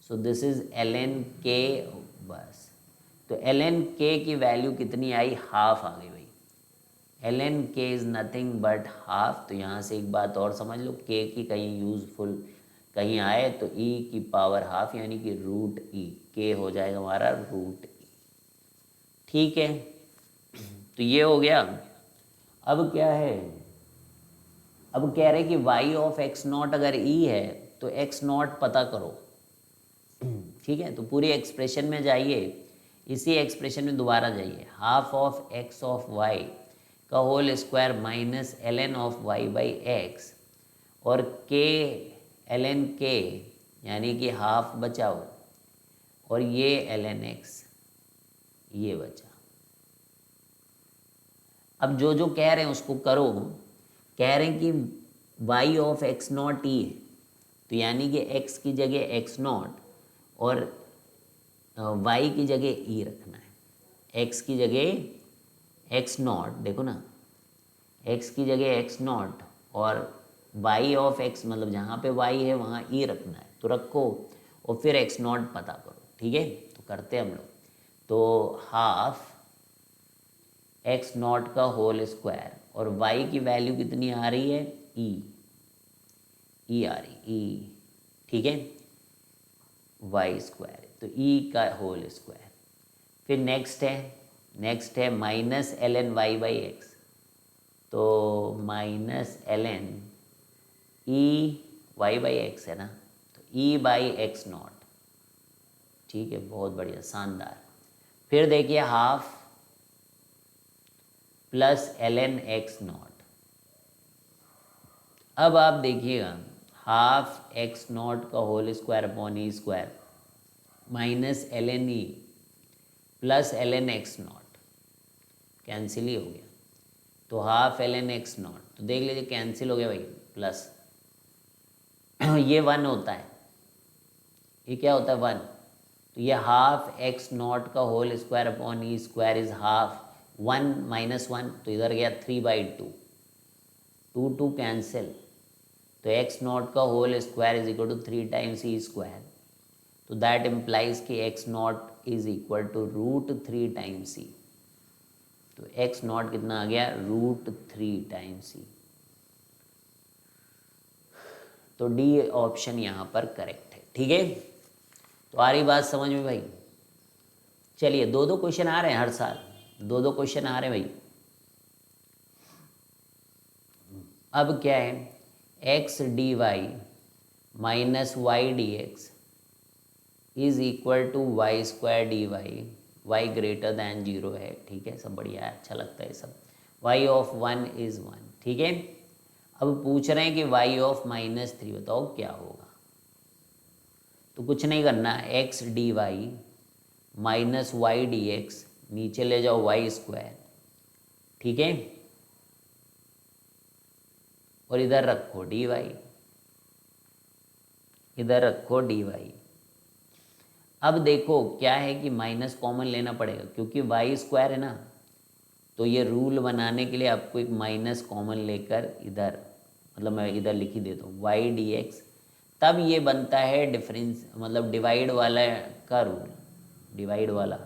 so this is l n k, बस। तो एल एन के की वैल्यू कितनी आई, हाफ आ गई भाई, एल एन के इज़ नथिंग बट हाफ। तो यहाँ से एक बात और समझ लो, के की कहीं यूजफुल कहीं आए तो ई की पावर हाफ यानी कि रूट ई, के हो जाएगा हमारा रूट ई, ठीक है। तो ये हो गया। अब क्या है, अब कह रहे कि y ऑफ एक्स नॉट अगर e है तो x नॉट पता करो, ठीक है। तो पूरी एक्सप्रेशन में जाइए, इसी एक्सप्रेशन में दोबारा जाइए, half of x of y का whole square minus l n of y by x, और k एल एन के यानी कि हाफ बचाओ, और ये एल एन एक्स ये बचा। अब जो जो कह रहे हैं उसको करो, कह रहे हैं कि y ऑफ एक्स नॉट ई है, तो यानी कि x की जगह एक्स नॉट और y की जगह ई रखना है, x की जगह एक्स नॉट, देखो ना, x की जगह एक्स नॉट और y ऑफ एक्स मतलब जहाँ पे y है वहाँ ई रखना है, तो रखो और फिर एक्स नॉट पता करो, ठीक है। तो करते हैं हम लोग, तो हाफ एक्स नॉट का होल स्क्वायर, और y की वैल्यू कितनी आ रही है, ई आ रही, ई, ठीक है, वाई स्क्वायर, तो ई का होल स्क्वायर। फिर नेक्स्ट है minus l n y by x, तो minus l n e y by x है ना, तो ई बाई एक्स नॉट, ठीक है, बहुत बढ़िया, शानदार। फिर देखिए half plus l n x naught. अब आप देखिएगा, हाफ एक्स नॉट का whole square upon e square minus l n e plus l n x naught, cancel ही हो गया, तो half l n x naught, तो देख लीजिए कैंसिल हो गया भाई, प्लस ये वन होता है, ये क्या होता है, वन, तो ये हाफ एक्स नॉट का whole square upon e square is half 1 minus 1, तो इधर गया 3/2, 2 कैंसिल, तो एक्स नॉट का whole square is equal to 3 times e square, तो दैट इम्प्लाइज कि x naught is equal to √3 times e, तो x not कितना आ गया √3 टाइम्स ई। तो डी ऑप्शन यहाँ पर करेक्ट है। ठीक है, तो आ रही बात समझ में भाई? चलिए 2-2 क्वेश्चन आ रहे हैं हर साल, 2-2 क्वेश्चन आ रहे हैं भाई। अब क्या है, x d y minus y d x is equal to y square d y, y greater than 0 है। ठीक है, सब बढ़िया है, अच्छा लगता है सब। Y of 1 is 1। ठीक है, अब पूछ रहे हैं कि वाई ऑफ -3 बताओ क्या होगा। तो कुछ नहीं करना, x d y minus y d x, नीचे ले जाओ वाई स्क्वायर। ठीक है, और इधर रखो डी वाई, इधर रखो डी वाई। अब देखो क्या है कि माइनस कॉमन लेना पड़ेगा, क्योंकि वाई स्क्वायर है ना, तो ये रूल बनाने के लिए आपको एक माइनस कॉमन लेकर इधर, मतलब मैं इधर लिख ही देता हूँ वाई डी एक्स, तब ये बनता है डिफरेंस, मतलब डिवाइड वाला का रूल, डिवाइड वाला।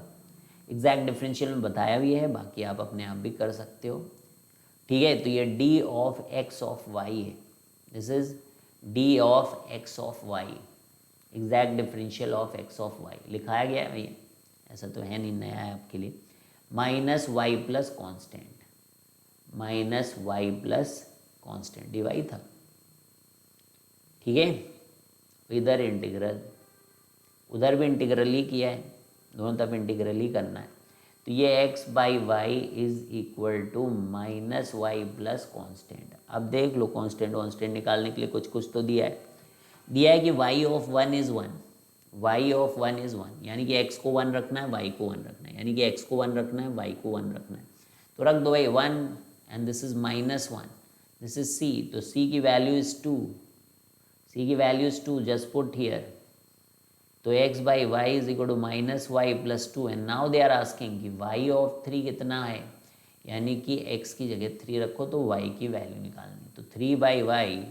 एग्जैक्ट डिफरेंशियल में बताया भी है, बाकी आप अपने आप भी कर सकते हो। ठीक है, तो ये d of x of y है, this is d of x of y, exact differential of x of y लिखाया गया है भैया, ऐसा तो है नहीं, नया है आपके लिए। Minus y plus constant, minus y plus constant d था। ठीक है, इधर इंटीग्रल, उधर भी इंटीग्रल ही किया है, दोनों तरफ इंटीग्रल ही करना है। तो ये x by y is equal to minus y plus constant. अब देख लो कॉन्स्टेंट वॉन्स्टेंट निकालने के लिए कुछ कुछ तो दिया है कि y of 1 is 1, y of 1 is 1, यानी कि x को 1 रखना है, y को 1 रखना है, यानी कि x को 1 रखना है, y को 1 रखना है। तो रख दो भाई 1 and this is -1, this is c, तो c की वैल्यू इज 2, c की value is 2, just put here. तो x by y is equal to minus y plus 2, and now they are asking कि y ऑफ 3 कितना है, यानी कि x की जगह 3 रखो तो y की वैल्यू निकालनी। तो 3 by y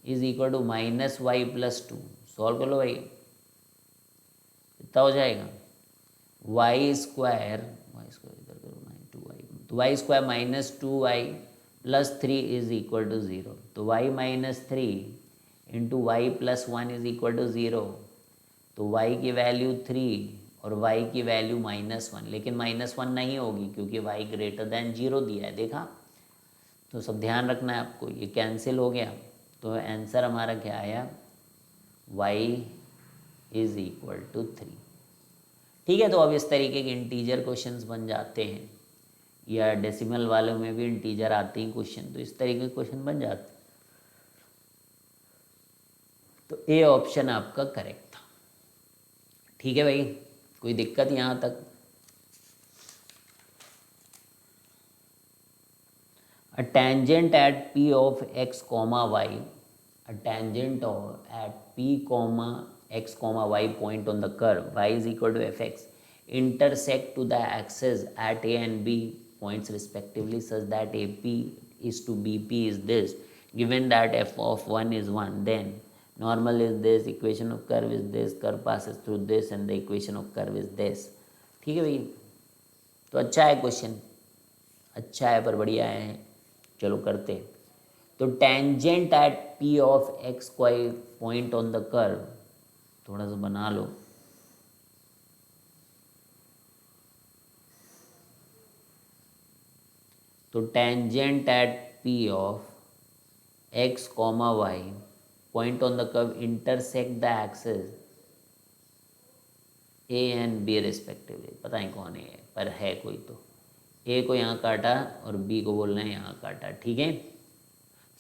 is equal to minus y plus 2, solve कर लो भाई, कितना हो जाएगा वाई स्क्वायर इधर करो 2y, तो y square minus 2y plus 3 is equal to 0। तो y minus 3 into y plus 1 is equal to 0। तो y की वैल्यू 3 और y की वैल्यू -1, लेकिन -1 नहीं होगी क्योंकि y ग्रेटर दैन 0 दिया है, देखा। तो सब ध्यान रखना है आपको, ये कैंसिल हो गया, तो आंसर हमारा क्या आया, y इज इक्वल टू 3। ठीक है, तो अब इस तरीके के इंटीजर क्वेश्चंस बन जाते हैं, या डेसिमल वालों में भी इंटीजर आते हैं क्वेश्चन, तो इस तरीके के क्वेश्चन बन जाते हैं। तो ए ऑप्शन आपका करेक्ट था। ठीक है भाई, कोई दिक्कत यहाँ तक? A tangent at P of x comma y, a tangent at P comma x comma y point on the curve y is equal to fx intersect to the axes at A and B points respectively such that AP is to BP is this, given that f of 1 is 1, then normal is this, equation of curve is this, curve passes through this and the equation of curve is this। ठीक है भैया, तो अच्छा है question, अच्छा है पर बढ़िया है, चलो करते हैं। तो tangent at p of x कोई पॉइंट ऑन द कर्व, थोड़ा सा बना लो। तो tangent at p of x comma y point on the curve intersect the axes a and b respectively, पता नहीं कौन है पर है कोई, तो ए को यहाँ काटा और बी को बोलना है यहाँ काटा। ठीक है,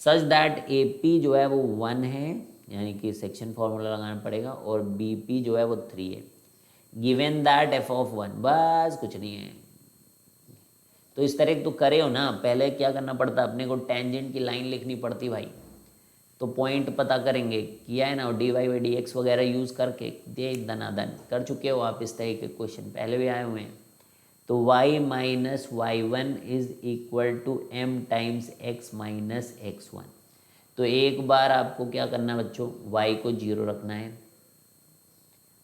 सच दैट ए पी जो है वो 1 है, यानी कि सेक्शन फॉर्मूला लगाना पड़ेगा, और बी पी जो है वो 3 है, गिवन दैट एफ ऑफ 1, बस कुछ नहीं है। तो इस तरह तो करे हो ना, पहले क्या करना पड़ता, अपने को टेंजेंट की लाइन लिखनी पड़ती भाई। तो पॉइंट पता करेंगे, किया है ना, d y by d x वगैरह यूज़ करके दे दनादन कर चुके हो आप, इस तरह के क्वेश्चन पहले भी आए हुए हैं। तो y minus y one is equal to m times x minus x one. तो एक बार आपको क्या करना है बच्चों, y को जीरो रखना है,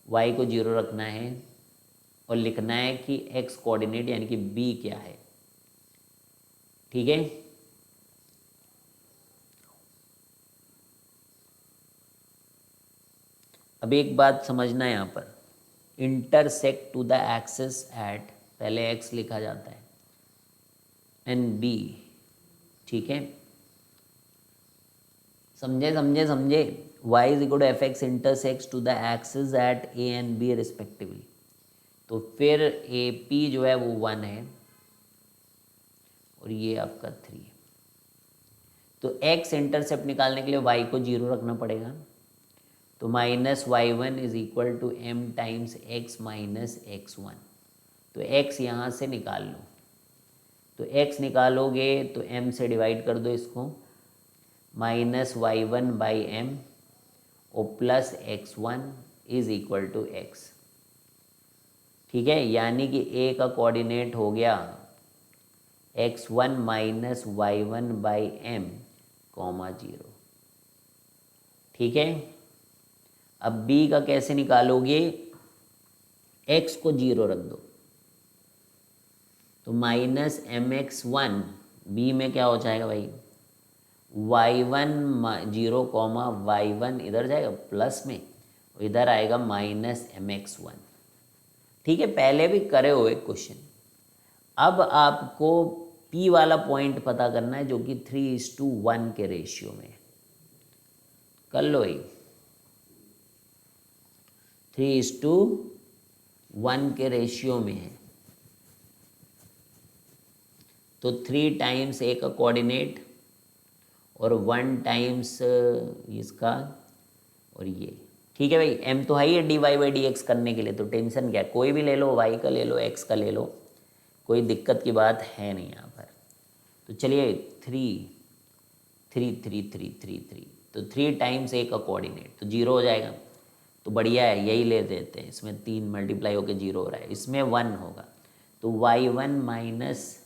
y को जीरो रखना है और लिखना है कि x कोऑर्डिनेट यानी कि b क्या है। ठीक है, अब एक बात समझना है यहाँ पर, intersect to the axis at, पहले x लिखा जाता है एंड b। ठीक है, समझे समझे समझे, y is equal to f x intersect to the axis at a and b respectively. तो फिर ए पी जो है वो 1 है और ये आपका 3 है। तो x इंटरसेप्ट निकालने के लिए y को जीरो रखना पड़ेगा। तो minus y one is equal to m times x minus x one. तो x यहाँ से निकाल लो, तो x निकालोगे तो m से डिवाइड कर दो इसको, minus y one by m और plus x one is equal to x. ठीक है, यानी कि a का कोऑर्डिनेट हो गया x1 minus y one by m comma zero. ठीक है, अब b का कैसे निकालोगे, x को जीरो रख दो, तो minus m x one, b में क्या हो जाएगा भाई, y one zero comma y one इधर जाएगा प्लस में, इधर आएगा माइनस एम एक्स वन। ठीक है, पहले भी करे हुए क्वेश्चन। अब आपको p वाला पॉइंट पता करना है जो कि 3:1 के रेशियो में, कर लो ही 3:1 के रेशियो में है। तो 3 टाइम्स a का कोऑर्डिनेट और 1 टाइम्स इसका और ये। ठीक है भाई, m तो है ही है d y by d x करने के लिए, तो टेंशन क्या है, कोई भी ले लो, y का ले लो, x का ले लो, कोई दिक्कत की बात है नहीं यहाँ पर। तो चलिए 3 तो 3 टाइम्स a का कोऑर्डिनेट तो जीरो हो जाएगा, तो बढ़िया है, यही ले देते हैं। इसमें 3 मल्टीप्लाई होकर जीरो हो रहा है, इसमें 1 होगा, तो y1 minus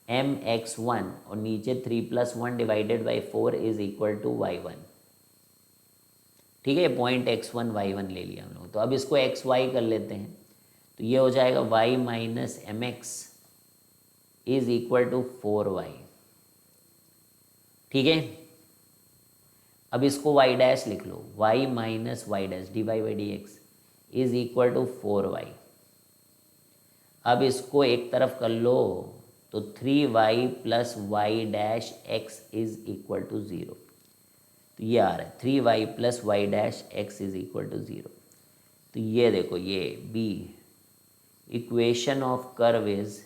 m x one और नीचे 3 + 1 divided by 4 is equal to y1। ठीक है, पॉइंट x1 y1 ले लिया हम लोग। तो अब इसको xy कर लेते हैं, तो ये हो जाएगा y minus m x is equal to 4y। ठीक है, अब इसको y डैश लिख लो, y minus y dash d y by d x is equal to 4y। अब इसको एक तरफ कर लो, तो 3y plus y dash x is equal to 0। तो ये आ रहा है 3y plus y dash x is equal to 0। तो ये देखो, ये be equation of curve is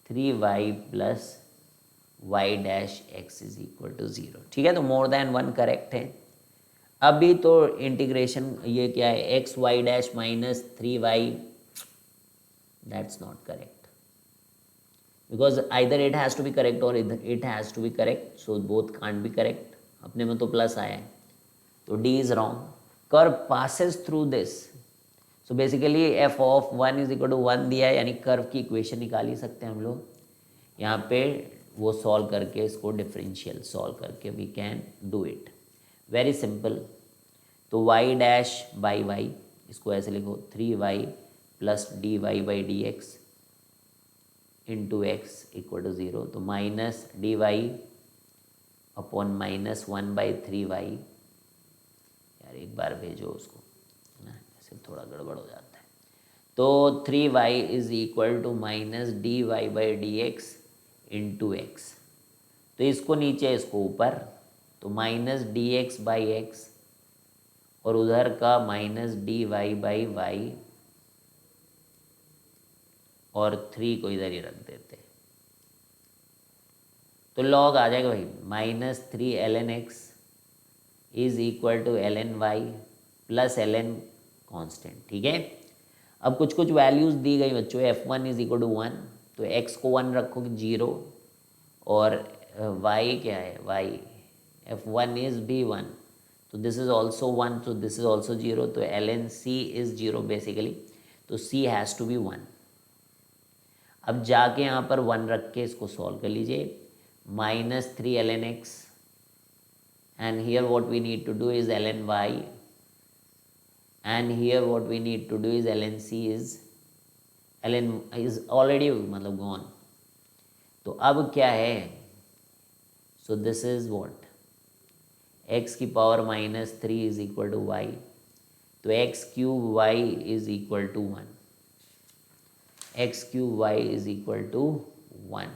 3y plus y dash x is equal to 0। ठीक है, तो मोर देन 1 करेक्ट है। अभी तो इंटीग्रेशन ये क्या है, x y dash minus 3y, that's not correct, because either it has to be correct और it has to be correct, so both can't be correct. अपने में तो प्लस आया है, तो d is wrong. Curve passes through this, so basically f of 1 is equal to 1 दिया है, यानी कर्व की इक्वेशन निकाल ही सकते हैं हम लोग यहाँ पे, वो सॉल्व करके, इसको डिफरेंशियल सॉल्व करके we can do it, very simple. तो y डैश बाई वाई, इसको ऐसे लिखो 3y plus d y by d x into x equal to 0। तो minus d y upon minus 1/3y। यार एक बार भेजो उसको ना, ऐसे थोड़ा गड़बड़ हो जाता है। तो 3y is equal to minus d y by d x into x. तो इसको नीचे इसको ऊपर, तो minus d x by x और उधर का minus d y by y और 3 को इधर ही रख देते हैं, तो लॉग आ जाएगा भाई minus 3 ln x is equal to ln y plus ln constant. ठीक है, अब कुछ कुछ वैल्यूज़ दी गई बच्चों, f1 इज इक्वल टू 1, तो x को 1 रखोगे 0 और y क्या है, y F1 is B1, तो दिस इज ऑल्सो 1, तो दिस इज ऑल्सो 0, तो ln C इज 0 बेसिकली, तो C हैज़ टू बी 1। अब जाके यहाँ पर 1 रख के इसको सॉल्व कर लीजिए, -3 ln x, and here what we need to do is ln y, and here what we need to do is ln C is ln is already मतलब gone, तो अब क्या है, so this is what, x की power -3 is equal to y, तो x cube y is equal to 1, x cube y is equal to 1।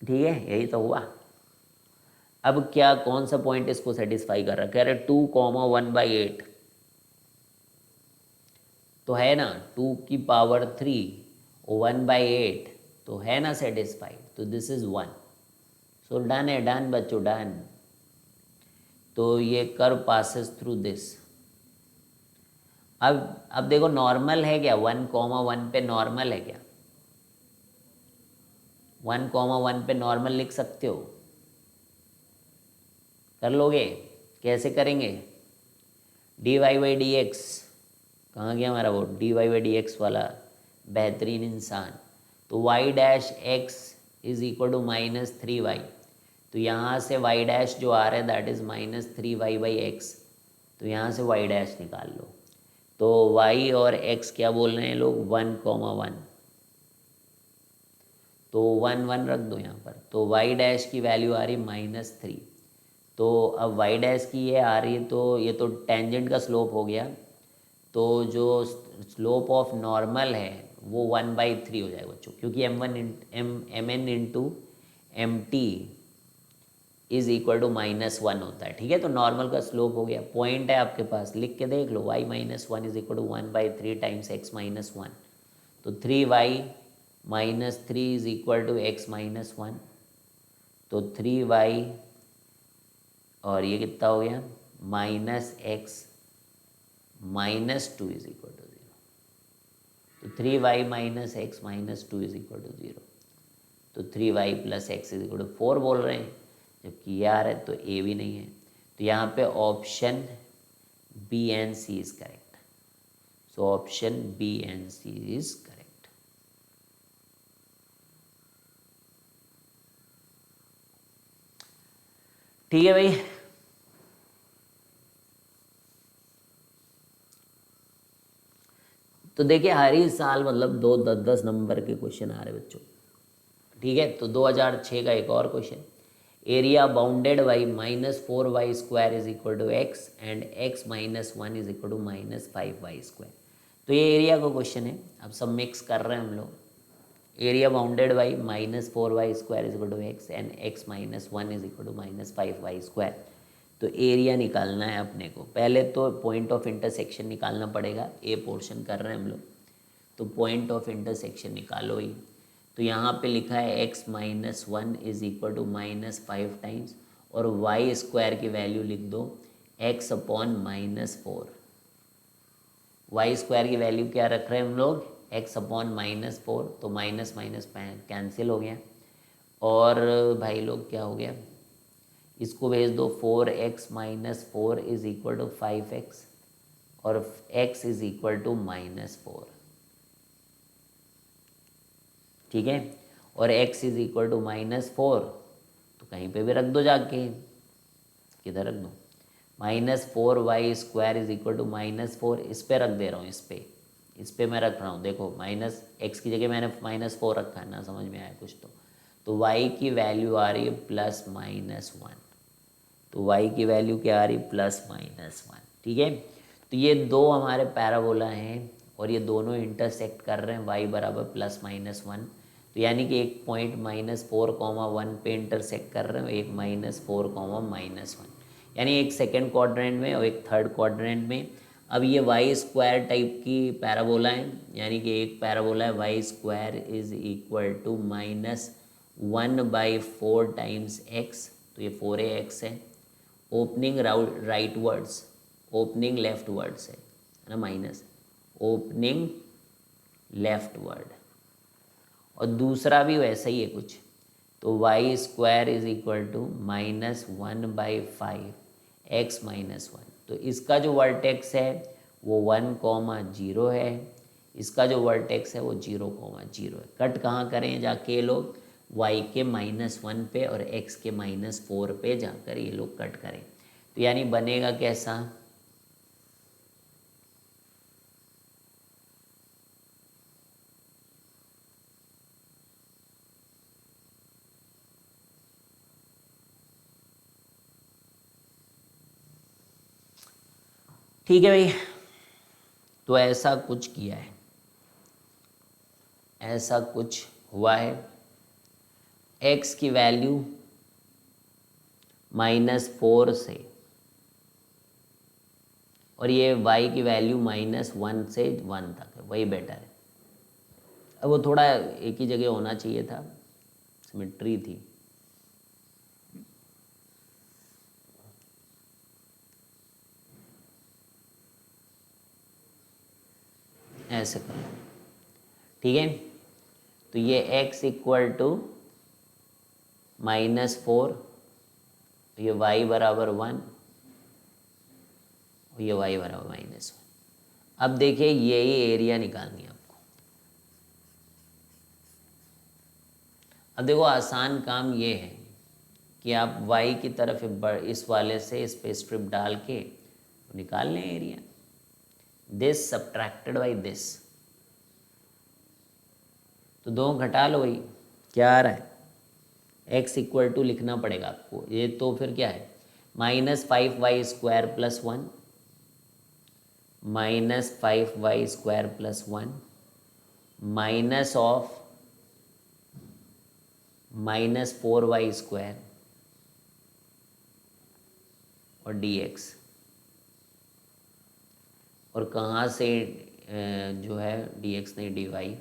ठीक है, यही तो हुआ। अब क्या, कौन सा पॉइंट इसको सेटिस्फाई कर रहा है, कह रहे 2,1/8 तो है ना, 2 की पावर 3 1/8 तो है ना सेटिस्फाइड, तो दिस इज 1, सो डन है, डन बच्चों, डन। तो ये कर्व पासेस थ्रू दिस। अब देखो नॉर्मल है क्या, 1,1 पे नॉर्मल है क्या, 1,1 पे नॉर्मल लिख सकते हो, कर लोगे, कैसे करेंगे, dy/dx, कहाँ गया हमारा वो dy/dx वाला बेहतरीन इंसान, तो y dash x is equal to -3y, तो यहाँ से y डैश जो आ रहा है दैट इज -3y/x, तो यहाँ से y डैश निकाल लो, तो y और x क्या बोल रहे हैं लोग, 1,1, तो 1 1 रख दो यहाँ पर, तो y डैश की वैल्यू आ रही है -3, तो अब y डैश की ये आ रही है, तो ये तो टेंजेंट का स्लोप हो गया, तो जो स्लोप ऑफ नॉर्मल है वो 1/3 हो जाएगा बच्चों, क्योंकि mn into mt is equal to -1 होता है। ठीक है, तो नॉर्मल का स्लोप हो गया, पॉइंट है आपके पास, लिख के देख लो, y - 1 is equal to 1/3 times x - 1, तो 3y - 3 is equal to x - 1, तो 3y और ये कितना हो गया -x -2 इज इक्वल टू 0, तो 3y - x - 2 is equal to 0, तो 3y + x is equal to 4 बोल रहे हैं, जबकि ये आ रहा है, तो ए भी नहीं है, तो यहाँ पे option b and c is correct, so option b and c is correct. ठीक है भाई, तो देखिए हर ही साल मतलब 2 10 नंबर के क्वेश्चन आ रहे बच्चों। ठीक है, तो 2006 का एक और question, area bounded by -4y² is equal to x and x - 1 is equal to -5y²। तो ये एरिया का क्वेश्चन है, अब सब मिक्स कर रहे हैं हम लोग, area bounded by -4y² is equal to x and x - 1 is equal to -5y²। तो एरिया निकालना है अपने को, पहले तो पॉइंट ऑफ इंटरसेक्शन निकालना पड़ेगा, ए पोर्शन कर रहे हैं हम लोग, तो पॉइंट ऑफ इंटरसेक्शन निकालो ही, तो यहाँ पे लिखा है x - 1 is equal to -5 times, और y² की वैल्यू लिख दो x/-4, y² की वैल्यू क्या रख रहे हैं हम लोग, x/-4, तो माइनस माइनस कैंसिल हो गया, और भाई लोग क्या हो गया, इसको भेज दो, 4x - 4 is equal to 5x, और x इज इक्वल टू -4। ठीक है, और x इज इक्वल टू -4, तो कहीं पे भी रख दो जाके, किधर रख दो, -4y² इज इक्वल टू -4, इस पे रख दे रहा हूँ, इस पे मैं रख रहा हूँ, देखो -x की जगह मैंने -4 रखा है ना, समझ में आया कुछ तो y की वैल्यू आ रही है +-1, तो y की वैल्यू क्या आ रही है, +-1। ठीक है, तो ये दो हमारे पैराबोला हैं और ये दोनों इंटरसेक्ट कर रहे हैं y बराबर +-1, तो यानी कि एक पॉइंट -4,1 पे इंटरसेक्ट कर रहे हैं, एक -4,-1, यानी एक सेकेंड क्वाड्रेंट में और एक थर्ड क्वाड्रेंट में। अब ये y² टाइप की पैराबोला है, यानी कि एक पैराबोला है y² is equal to -1/4 times x, तो ये 4ax है, opening rightwards, opening leftwards है ना, माइनस ओपनिंग लेफ्ट वर्ड, और दूसरा भी वैसा ही है कुछ, तो y square is equal to -1/5 x minus 1। तो इसका जो वर्टेक्स है वो 1,0 है, इसका जो वर्टेक्स है वो 0,0 है। कट कहाँ करें जाके ये लोग? y के -1 पे और x के -4 पे जाकर ये लोग कट करें। तो यानी बनेगा कैसा? ठीक है भाई, तो ऐसा कुछ किया है, ऐसा कुछ हुआ है। x की वैल्यू -4 से और ये y की वैल्यू -1 से 1 तक है, वही बेटर है। अब वो थोड़ा एक ही जगह होना चाहिए था, सिमेट्री थी। ऐसे करो, ठीक है। तो ये x इक्वल टू -4, ये y बराबर 1 और ये y बराबर -1। अब देखिए यही एरिया निकालनी है आपको। अब देखो आसान काम ये है कि आप y की तरफ इस वाले से इस पे स्ट्रिप डाल के निकाल लें area. This subtracted by this, तो दो घटा लो भाई, क्या आ रहा है? x इक्वल टू लिखना पड़ेगा आपको, ये तो फिर क्या है? -5y square plus 1, -5y square plus 1 minus of -4y square और dx। और कहाँ से जो है dx नहीं dy,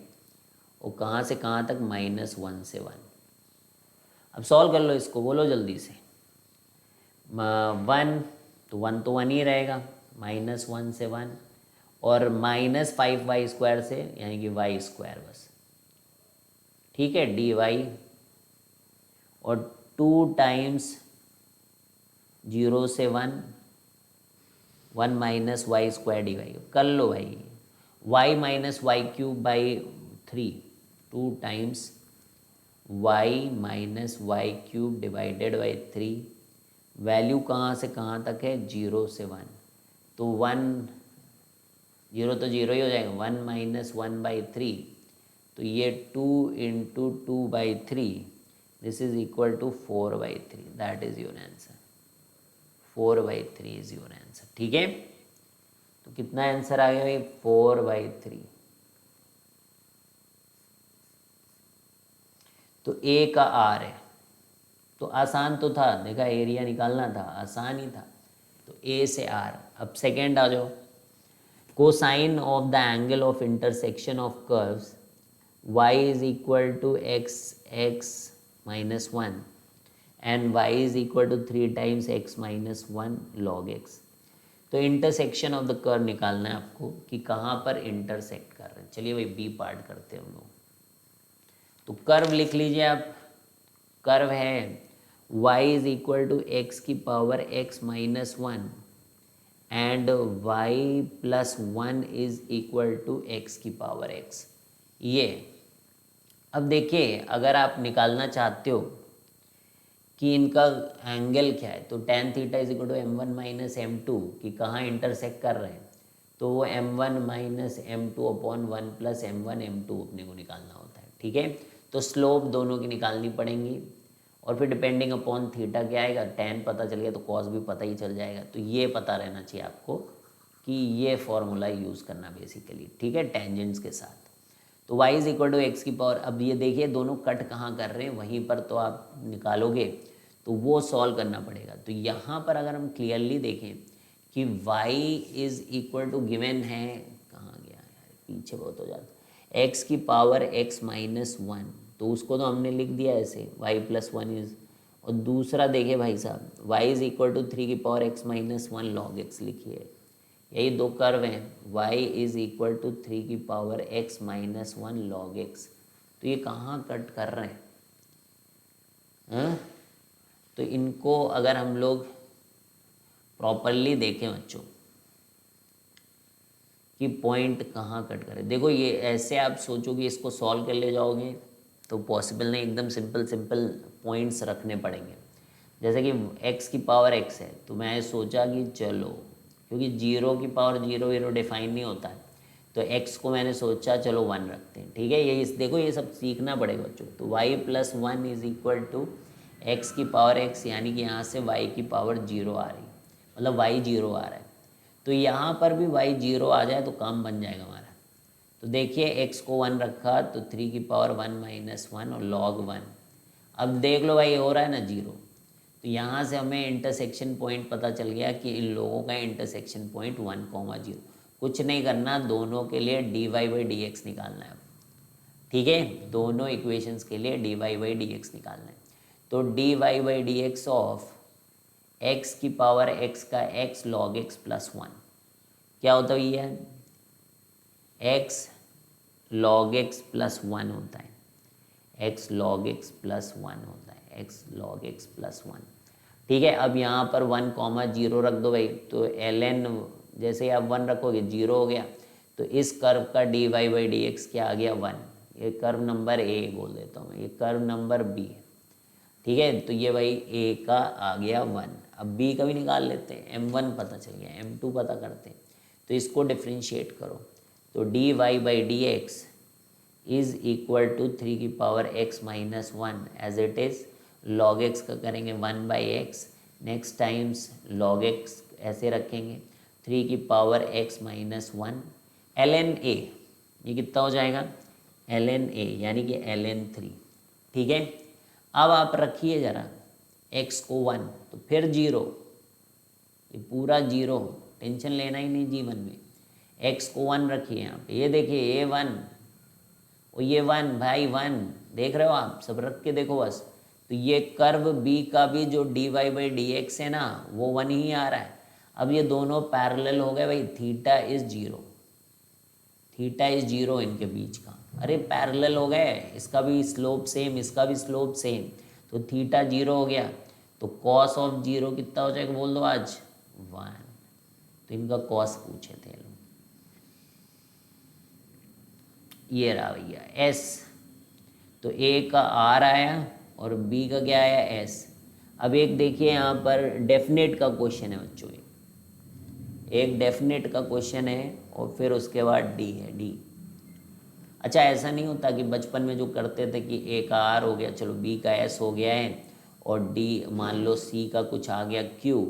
और कहाँ से कहाँ तक? -1 से 1। अब सॉल्व कर लो इसको, बोलो जल्दी से। 1 तो 1 तो 1 ही रहेगा, -1 से 1, और -5y स्क्वायर से यानी कि y स्क्वायर बस, ठीक है, dy, और 2 टाइम्स 0 से 1, 1 माइनस वाई स्क्वायर dy कर लो भाई। y minus y cube by 3, 2 times y minus y cube divided by 3। Value कहाँ से कहाँ तक है? 0 से 1, तो 1 0 तो 0 ही हो जाएगा, 1 माइनस 1/3, तो ये 2 into 2/3, this is equal to 4/3। That is your answer, 4/3 is your answer, ठीक है। तो कितना आंसर आ गया भाई? 4/3। तो a का r है, तो आसान तो था, देखा एरिया निकालना था, आसान ही था। तो a से r। अब सेकेंड आ जाओ, cosine of the angle of intersection of curves y is equal to x minus 1 and y is equal to 3 times x minus 1 log x। तो इंटरसेक्शन ऑफ द कर्व निकालना है आपको कि कहाँ पर इंटरसेक्ट कर रहे हैं। चलिए भाई बी पार्ट करते हैं हम लोग। तो कर्व लिख लीजिए आप, कर्व है y is equal to x की power x minus 1 and y plus 1 is equal to x की पावर x। ये अब देखिए, अगर आप निकालना चाहते हो कि इनका एंगल क्या है, तो tan theta is equal to m1 minus m2 कि कहाँ इंटरसेक्ट कर रहे हैं, तो वो m1 minus m2 upon 1 plus m1 m2 अपने को निकालना होता है, ठीक है। तो स्लोप दोनों की निकालनी पड़ेंगी, और फिर डिपेंडिंग अपॉन थीटा क्या आएगा, tan पता चल गया तो कॉस भी पता ही चल जाएगा। तो ये पता रहना चाहिए आपको कि ये फॉर्मूला यूज़ करना बेसिकली, ठीक है, टेंजेंट्स के साथ। तो y is equal to x की पावर, अब ये देखिए दोनों कट कहाँ कर रहे हैं, वहीं पर तो आप निकालोगे, तो वो सॉल्व करना पड़ेगा। तो यहाँ पर अगर हम क्लियरली देखें कि y is equal to given है, कहाँ गया यार, पीछे बहुत हो जाता, x की पावर x माइनस 1, तो उसको तो हमने लिख दिया ऐसे y प्लस 1 इज, और दूसरा देखिए भाई साहब y इज इक्वल टू 3 की power x minus 1 log x लिखिए। यही दो कर्व हैं, y इज इक्वल टू 3 की power x minus 1 log x। तो ये कहाँ कट कर रहे हैं? हाँ? तो इनको अगर हम लोग प्रॉपरली देखें बच्चों कि पॉइंट कहाँ कट करे, देखो ये ऐसे आप सोचो कि इसको सॉल्व कर ले जाओगे तो पॉसिबल नहीं, एकदम सिंपल सिंपल पॉइंट्स रखने पड़ेंगे। जैसे कि x की पावर x है, तो मैं सोचा कि चलो, क्योंकि जीरो की पावर जीरो वीरो डिफाइन नहीं होता है, तो x को मैंने सोचा चलो 1 रखते हैं। ठीक है, ये देखो ये सब सीखना पड़ेगा बच्चों। तो y + 1 is equal to x की पावर x, यानी कि यहाँ से y की पावर 0 आ रही, मतलब y 0 आ रहा है। तो यहाँ पर भी y 0 आ जाए तो काम बन जाएगा हमारा। तो देखिए x को 1 रखा तो 3 की पावर 1 - 1 और log 1। अब देख लो भाई हो रहा है ना 0, तो यहाँ से हमें इंटरसेक्शन पॉइंट पता चल गया कि इन लोगों का इंटरसेक्शन पॉइंट 1, 0। कुछ नहीं करना, दोनों के लिए dy/dx निकालना है। ठीक है, दोनों इक्वेशंस के लिए dy/dx निकालना है। तो dy/dx ऑफ x की पावर x का x log x + 1 क्या होता है, ये x log x + 1 होता है, x log x + 1 होता है, x log x + 1। ठीक है, अब यहाँ पर 1, 0 रख दो भाई, तो ln जैसे ही आप 1 रखोगे 0 हो गया, तो इस कर्व का dy/dx क्या आ गया 1। ये कर्व नंबर ए बोल देता हूँ मैं, ये कर्व नंबर बी है। ठीक है, तो ये भाई ए का आ गया 1। अब बी का भी निकाल लेते हैं, m1 पता चल गया, m2 पता करते हैं। तो इसको डिफ्रेंशिएट करो, तो dy/dx इज़ इक्वल टू 3 की power x - 1 as it is, log x का करेंगे 1/x, next times log x ऐसे रखेंगे, 3 की पावर x - 1 ln a, ये कितना हो जाएगा ln a, यानी कि ln 3। ठीक है, अब आप रखिए ज़रा x को 1 तो फिर 0, ये पूरा 0, टेंशन लेना ही नहीं जीवन में। x को 1 रखिए यहाँ पे, ये देखिए ये 1 और ये 1 भाई 1, देख रहे हो आप, सब रख के देखो बस। तो ये कर्व b का भी जो dy/dx है ना वो 1 ही आ रहा है। अब ये दोनों पैरेलल हो गए भाई, थीटा इज 0, थीटा इज 0 इनके बीच का, अरे पैरेलल हो गए, इसका भी स्लोप सेम, इसका भी स्लोप सेम, तो थीटा 0 हो गया। तो कॉस ऑफ 0 कितना हो जाएगा बोल दो आज 1। तो इनका कॉस पूछे थे लोग, ये रहा भैया एस। तो ए का आर आया और बी का क्या आया एस। अब एक देखिए यहाँ पर डेफिनेट का क्वेश्चन है बच्चों, एक डेफिनेट का क्वेश्चन है और फिर उसके बाद डी है, डी। अच्छा ऐसा नहीं होता कि बचपन में जो करते थे कि ए का आर हो गया, चलो बी का एस हो गया है, और डी मान लो सी का कुछ आ गया क्यू,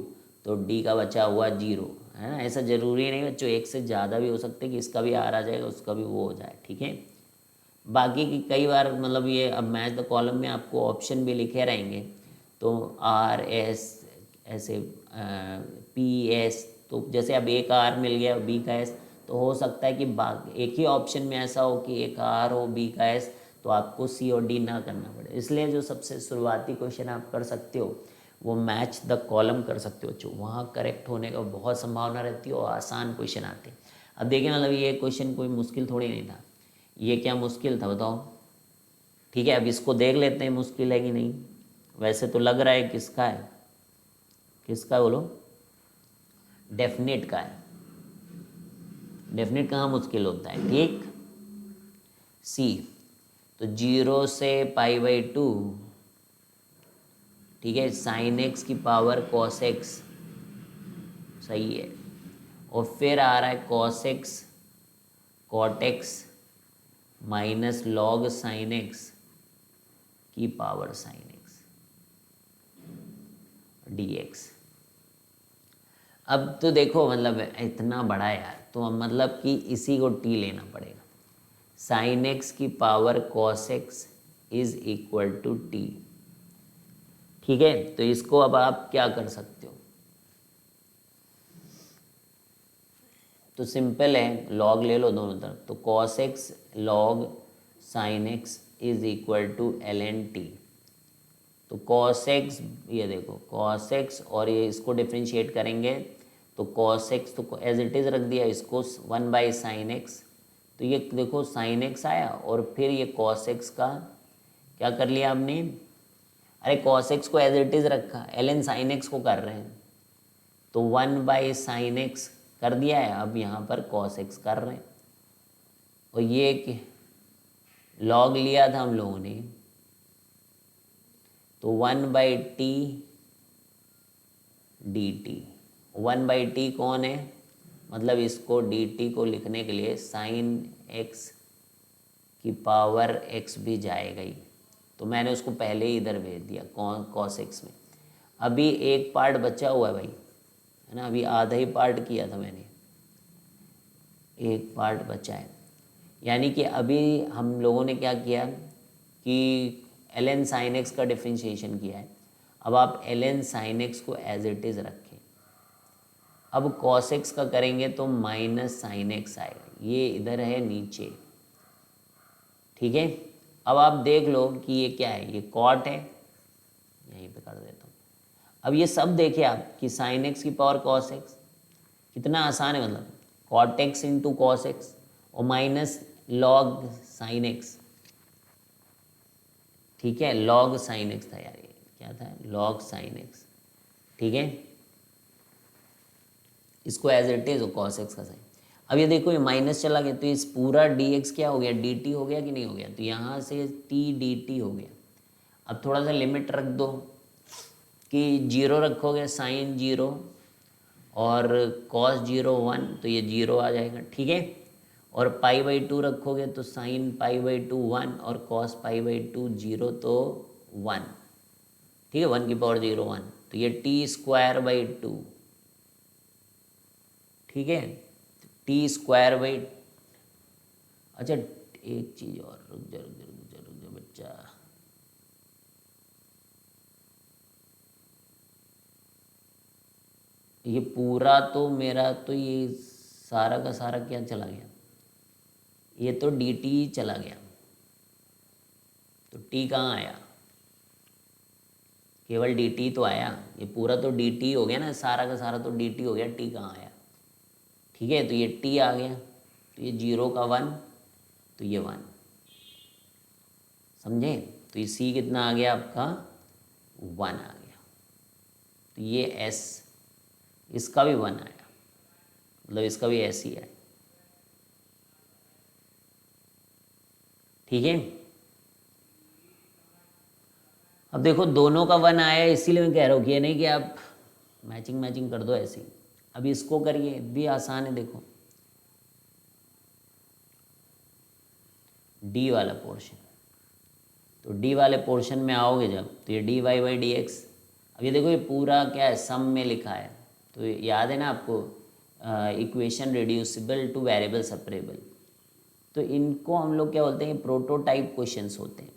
तो डी का बचा हुआ 0, है ना। ऐसा ज़रूरी नहीं बच्चों, एक से ज़्यादा भी हो सकते हैं कि इसका भी आर आ जाएगा उसका भी वो हो जाए। ठीक है, बाकी की कई बार मतलब ये अब मैच द कॉलम में आपको ऑप्शन भी लिखे रहेंगे, तो आर एस ऐसे पी एस, तो जैसे अब ए का आर मिल गया बी का एस, तो हो सकता है कि एक ही ऑप्शन में ऐसा हो कि ए का आर हो बी का एस, तो आपको सी और डी ना करना पड़े। इसलिए जो सबसे शुरुआती क्वेश्चन आप कर सकते हो वो मैच द कॉलम कर सकते हो बच्चों, वहाँ करेक्ट होने का बहुत संभावना रहती है और आसान क्वेश्चन आते हैं। अब देखिए मतलब ये क्वेश्चन कोई मुश्किल थोड़ी नहीं था, ये क्या मुश्किल था बताओ। ठीक है, अब इसको देख लेते हैं मुश्किल है कि नहीं। वैसे तो लग रहा है किसका है, किसका बोलो, डेफिनेट का है। डेफिनेट कहाँ मुश्किल होता है, ठीक सी। तो 0 से π/2, ठीक है, sin x की पावर cos x, सही है, और फिर आ रहा है cos x cot x minus log sin x की पावर sin x dx। अब तो देखो मतलब इतना बड़ा यार, तो अब मतलब कि इसी को t लेना पड़ेगा। sin x की power cos x is equal to t। ठीक है, तो इसको अब आप क्या कर सकते हो, तो सिंपल है, लॉग ले लो दोनों तरफ, तो cos x log sin x is equal to ln t। तो cos x, ये देखो cos x और ये इसको डिफ्रेंशिएट करेंगे तो cos x तो एज इट इज़ रख दिया, इसको 1/sin x, तो ये देखो sin x आया और फिर ये cos x का क्या कर लिया आपने अरे कॉस एक्स को एज इट इज़ रखा, ln साइन एक्स को कर रहे हैं, तो 1/sin x कर दिया है, अब यहाँ पर cos x कर रहे हैं। और ये log लिया था हम लोगों ने, तो 1/t dt, 1/t कौन है, मतलब इसको dt को लिखने के लिए sin x की पावर x भी जाएगा ही, तो मैंने उसको पहले ही इधर भेज दिया cos x में। अभी एक पार्ट बचा हुआ है भाई, है ना, अभी आधा ही पार्ट किया था मैंने, एक पार्ट बचा है। यानी कि अभी हम लोगों ने क्या किया कि ln sin x का डिफरेंशिएशन किया है, अब आप ln sin x को एज इट इज़ रखें। अब cos x का करेंगे तो -sin x आएगा, ये इधर है नीचे, ठीक है। अब आप देख लो कि ये क्या है, ये cot है, यहीं पे कर देता हूँ। अब ये सब देखिए आप कि sin x की पावर cos x, कितना आसान है, मतलब cot x into cos x और माइनस log sin x, ठीक है, log sin x था यार, ये क्या था, log sin x, ठीक है। इसको as it is cos x का साइन। अब ये देखो ये माइनस चला गया, तो इस पूरा dx क्या हो गया, dt हो गया कि नहीं हो गया, तो यहाँ से t dt हो गया। अब थोड़ा सा लिमिट रख दो कि 0 रखोगे साइन 0 और cos 0 1, तो ये 0 आ जाएगा, ठीक है। और π/2 रखोगे तो साइन π/2 1 और cos π/2 0, तो 1, ठीक है, 1 की पावर 0 1, तो ये t²/2, ठीक है, t²/, अच्छा एक चीज़ और, रुक जा बच्चा, ये पूरा तो मेरा तो ये सारा का सारा क्या चला गया, ये तो dt चला गया, तो t कहाँ आया, केवल dt तो आया, ये पूरा तो dt हो गया ना, सारा का सारा तो dt हो गया, t कहाँ आया, ठीक है। तो ये t आ गया, तो ये 0 का 1, तो ये 1, समझे। तो ये c कितना आ गया आपका, 1 आ गया, तो ये s, इसका भी 1 आया, मतलब इसका भी s ही है, ठीक है। अब देखो दोनों का 1 आया, इसीलिए मैं कह रहा हूँ कि ये नहीं कि आप मैचिंग कर दो ऐसे ही। अब इसको करिए, भी आसान है, देखो d वाला पोर्शन, तो d वाले पोर्शन में आओगे जब, तो ये dy/dx, अब ये देखो ये पूरा क्या है, सम में लिखा है, तो याद है ना आपको, equation reducible two variable separable, तो इनको हम लोग क्या बोलते हैं, प्रोटोटाइप क्वेश्चंस होते हैं,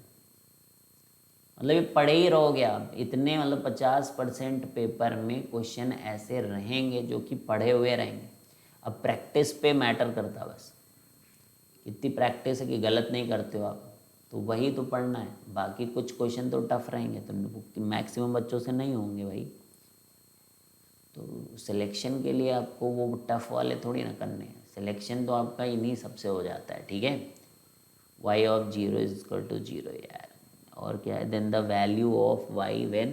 मतलब ये पढ़े ही रहोगे आप इतने, मतलब 50% पेपर में क्वेश्चन ऐसे रहेंगे जो कि पढ़े हुए रहेंगे। अब प्रैक्टिस पे मैटर करता, बस कितनी प्रैक्टिस है कि गलत नहीं करते हो आप, तो वही तो पढ़ना है, बाकी कुछ क्वेश्चन तो टफ रहेंगे, तो मैक्सिमम बच्चों से नहीं होंगे भाई, तो सिलेक्शन के लिए आपको वो टफ वाले थोड़ी ना करने हैं, सिलेक्शन तो आपका इन्हीं सबसे हो जाता है, ठीक है। y(0) = 0 यार, और क्या है, then the value of y when,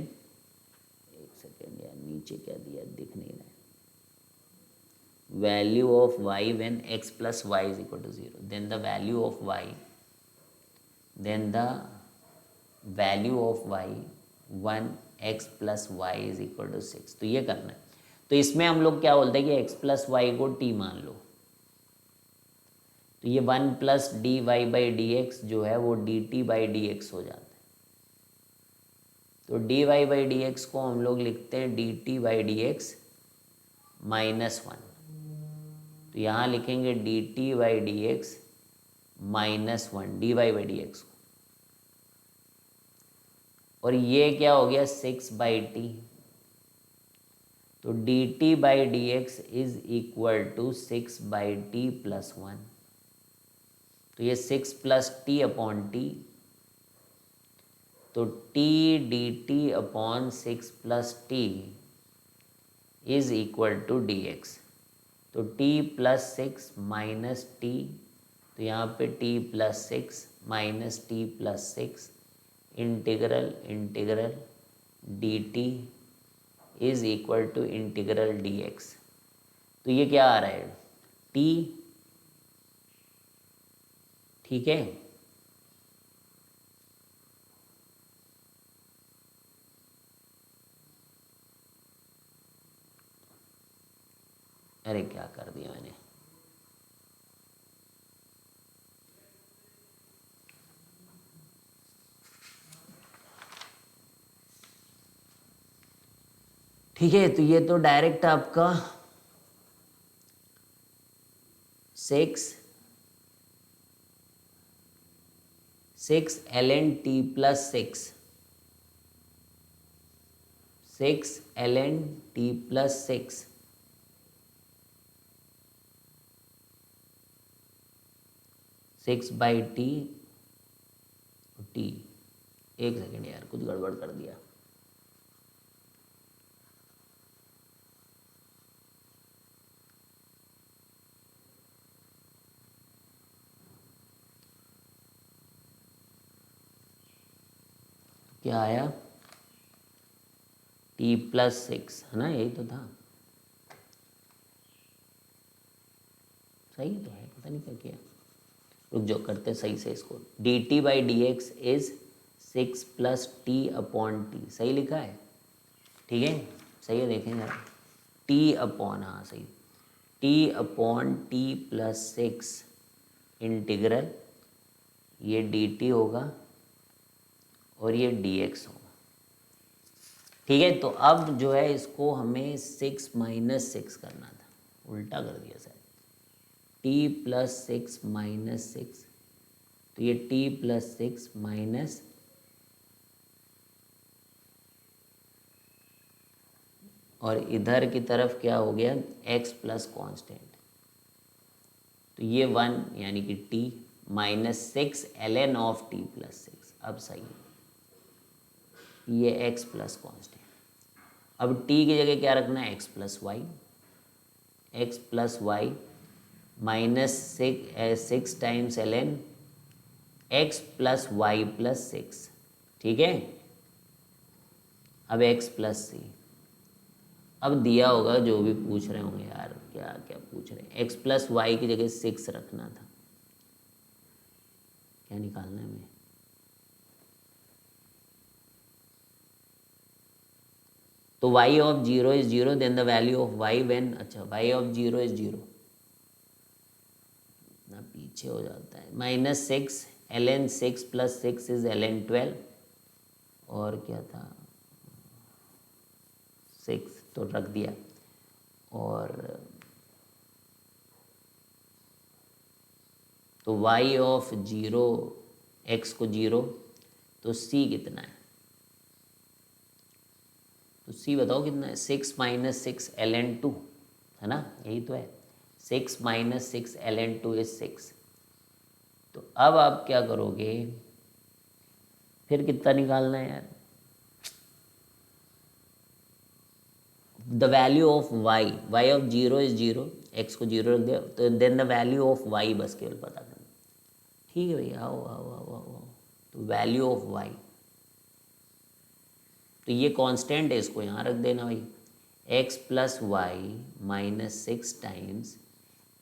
एक सेकेंड यार, नीचे क्या दिया दिख नहीं रहा है, value of y when x + y = 0, then the value of y, then the value of y one x + y = 6, तो ये करना है। तो इसमें हम लोग क्या बोलते हैं कि x + y को t मान लो, तो ये 1 + dy/dx जो है वो dt/dx हो जाता है, तो dy/dx को हम लोग लिखते हैं dt/dx -1, तो यहाँ लिखेंगे dt/dx -1 dy/dx को, और ये क्या हो गया 6/t, तो dt/dx = 6/t + 1, तो ये 6 + t/t, तो t dt/6 + t = dx, तो t + 6 - t, तो यहाँ पे t + 6 - t + 6 integral d t is equal to integral d x. तो ये क्या आ रहा है, टी, ठीक है। अरे क्या कर दिया मैंने, ठीक है। तो ये तो डायरेक्ट आपका 6 ln t plus 6 ln t plus 6 by T. एक सेकेंड यार, कुछ गड़बड़ कर दिया। क्या आया, t प्लस 6 है ना, यही तो था। सही तो है, पता नहीं क्या किया। रुक जाओ, करते सही से इसको। D t by d x is 6 plus T upon T, सही लिखा है, ठीक है। सही है, देखें जरा, टी अपॉन, हाँ सही, T upon T plus 6 integral, ये डी टी होगा और ये डी एक्स होगा, ठीक है। तो अब जो है इसको हमें 6 माइनस 6 करना था, उल्टा कर दिया शायद, टी प्लस 6 माइनस 6। तो ये टी प्लस 6 माइनस, और इधर की तरफ क्या हो गया, x प्लस कॉन्स्टेंट। तो ये 1 यानी कि t minus 6 ln of t plus 6। अब सही है, ये x प्लस कॉन्स्टेंट। अब t की जगह क्या रखना है, x plus y, x plus y minus 6 times ln x plus y plus 6, ठीक है। अब x प्लस सी। अब दिया होगा, जो भी पूछ रहे होंगे यार, क्या क्या पूछ रहे हैं, x प्लस वाई की जगह 6 रखना था, क्या निकालना है हमें। तो y of 0 is 0, then the value of y when, अच्छा y ऑफ 0 इज 0, ना पीछे हो जाता है, minus 6 ln 6 plus 6 is ln 12, और क्या था 6 तो रख दिया, और तो y ऑफ 0, x को 0, तो c कितना है, तो c बताओ कितना है, 6 माइनस 6 ln 2 है ना, यही तो है, 6 माइनस 6 ln 2 इज 6। तो अब आप क्या करोगे, फिर कितना निकालना है यार, the value of y, y of 0 is 0, x को 0 रख दिया, तो then the value of y बस केवल पता करना, ठीक है भैया, आओ आओ आओ आओ आओ। तो वैल्यू ऑफ y, तो ये कांस्टेंट है, इसको यहाँ रख देना भाई, x plus y minus 6 times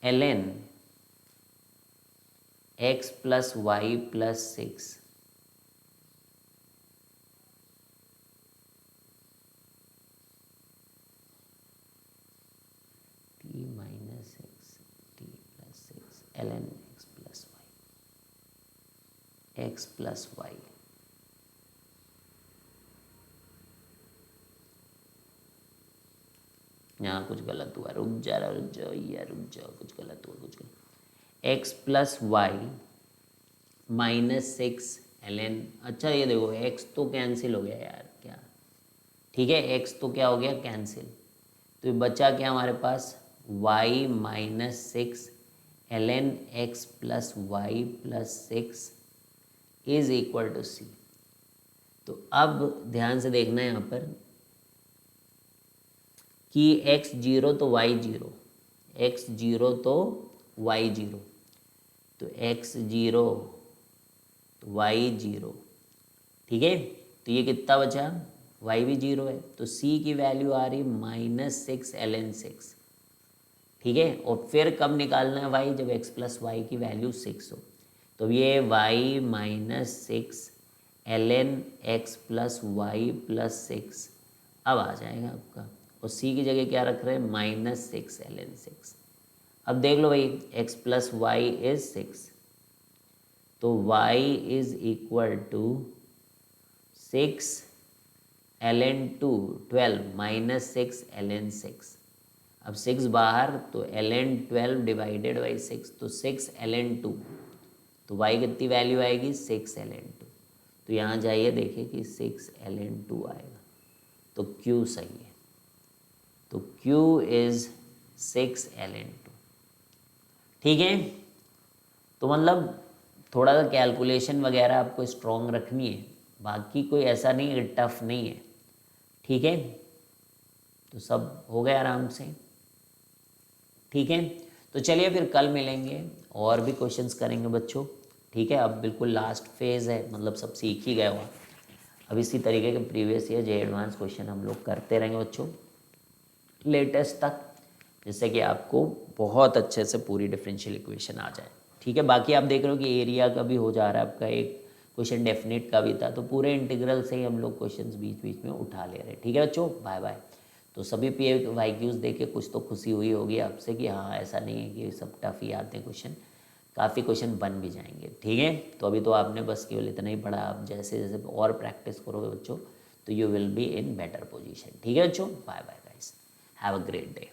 ln x plus y plus 6, t minus 6 t plus 6 ln x plus y. यहाँ कुछ गलत हुआ, रुक जाओ यार, रुक जाओ, कुछ गलत हुआ, कुछ गलत। x plus y minus 6 ln, अच्छा ये देखो x तो कैंसिल हो गया यार, क्या, ठीक है, x तो क्या हो गया कैंसिल, तो बचा क्या हमारे पास, y minus 6 ln x plus y plus 6 is equal to c. तो अब ध्यान से देखना है यहाँ पर कि x 0 तो y 0, x 0 तो y 0, तो x 0 तो y 0, ठीक है, तो ये कितना बचा, y भी 0 है, तो c की वैल्यू आ रही -6 ln 6। ठीक है, और फिर कब निकालना है y, जब x प्लस वाई की वैल्यू 6 हो। तो ये y -6 ln x plus y plus 6 अब आ जाएगा आपका, और c की जगह क्या रख रहे हैं, -6 ln 6। अब देख लो भाई, x प्लस वाई इज 6, तो y is equal to 6 ln 2 12 -6 ln 6। अब 6 बाहर, तो ln 12 डिवाइडेड बाई 6, तो 6 ln 2, तो y कितनी वैल्यू आएगी, 6 ln 2। तो यहाँ जाइए देखिए कि 6 ln 2 आएगा, तो Q सही है, तो Q इज 6 ln 2। ठीक है, तो मतलब थोड़ा सा कैलकुलेशन वगैरह आपको स्ट्रॉन्ग रखनी है, बाकी कोई ऐसा नहीं है, टफ नहीं है। ठीक है, तो सब हो गया आराम से। ठीक है, तो चलिए फिर कल मिलेंगे और भी क्वेश्चंस करेंगे बच्चों। ठीक है, अब बिल्कुल लास्ट फेज़ है, मतलब सब सीख ही गए हो। अब इसी तरीके के प्रीवियस ईयर जे एडवांस क्वेश्चन हम लोग करते रहेंगे बच्चों, लेटेस्ट तक, जिससे कि आपको बहुत अच्छे से पूरी डिफरेंशियल इक्वेशन आ जाए। ठीक है, बाकी आप देख रहे हो कि एरिया का भी हो जा रहा है आपका, एक क्वेश्चन डेफिनेट का भी था, तो पूरे इंटीग्रल से ही हम लोग क्वेश्चंस बीच बीच में उठा ले रहे हैं। ठीक है बच्चों, बाय बाय। तो सभी PYQs देख के कुछ तो खुशी हुई होगी आपसे कि हाँ, ऐसा नहीं है कि सब टफ ही आते हैं क्वेश्चन, काफ़ी क्वेश्चन बन भी जाएंगे। ठीक है, तो अभी तो आपने बस केवल इतना ही पढ़ा, आप जैसे जैसे और प्रैक्टिस करोगे बच्चों, तो you will be in better position. ठीक है बच्चों, bye bye guys, have a great day.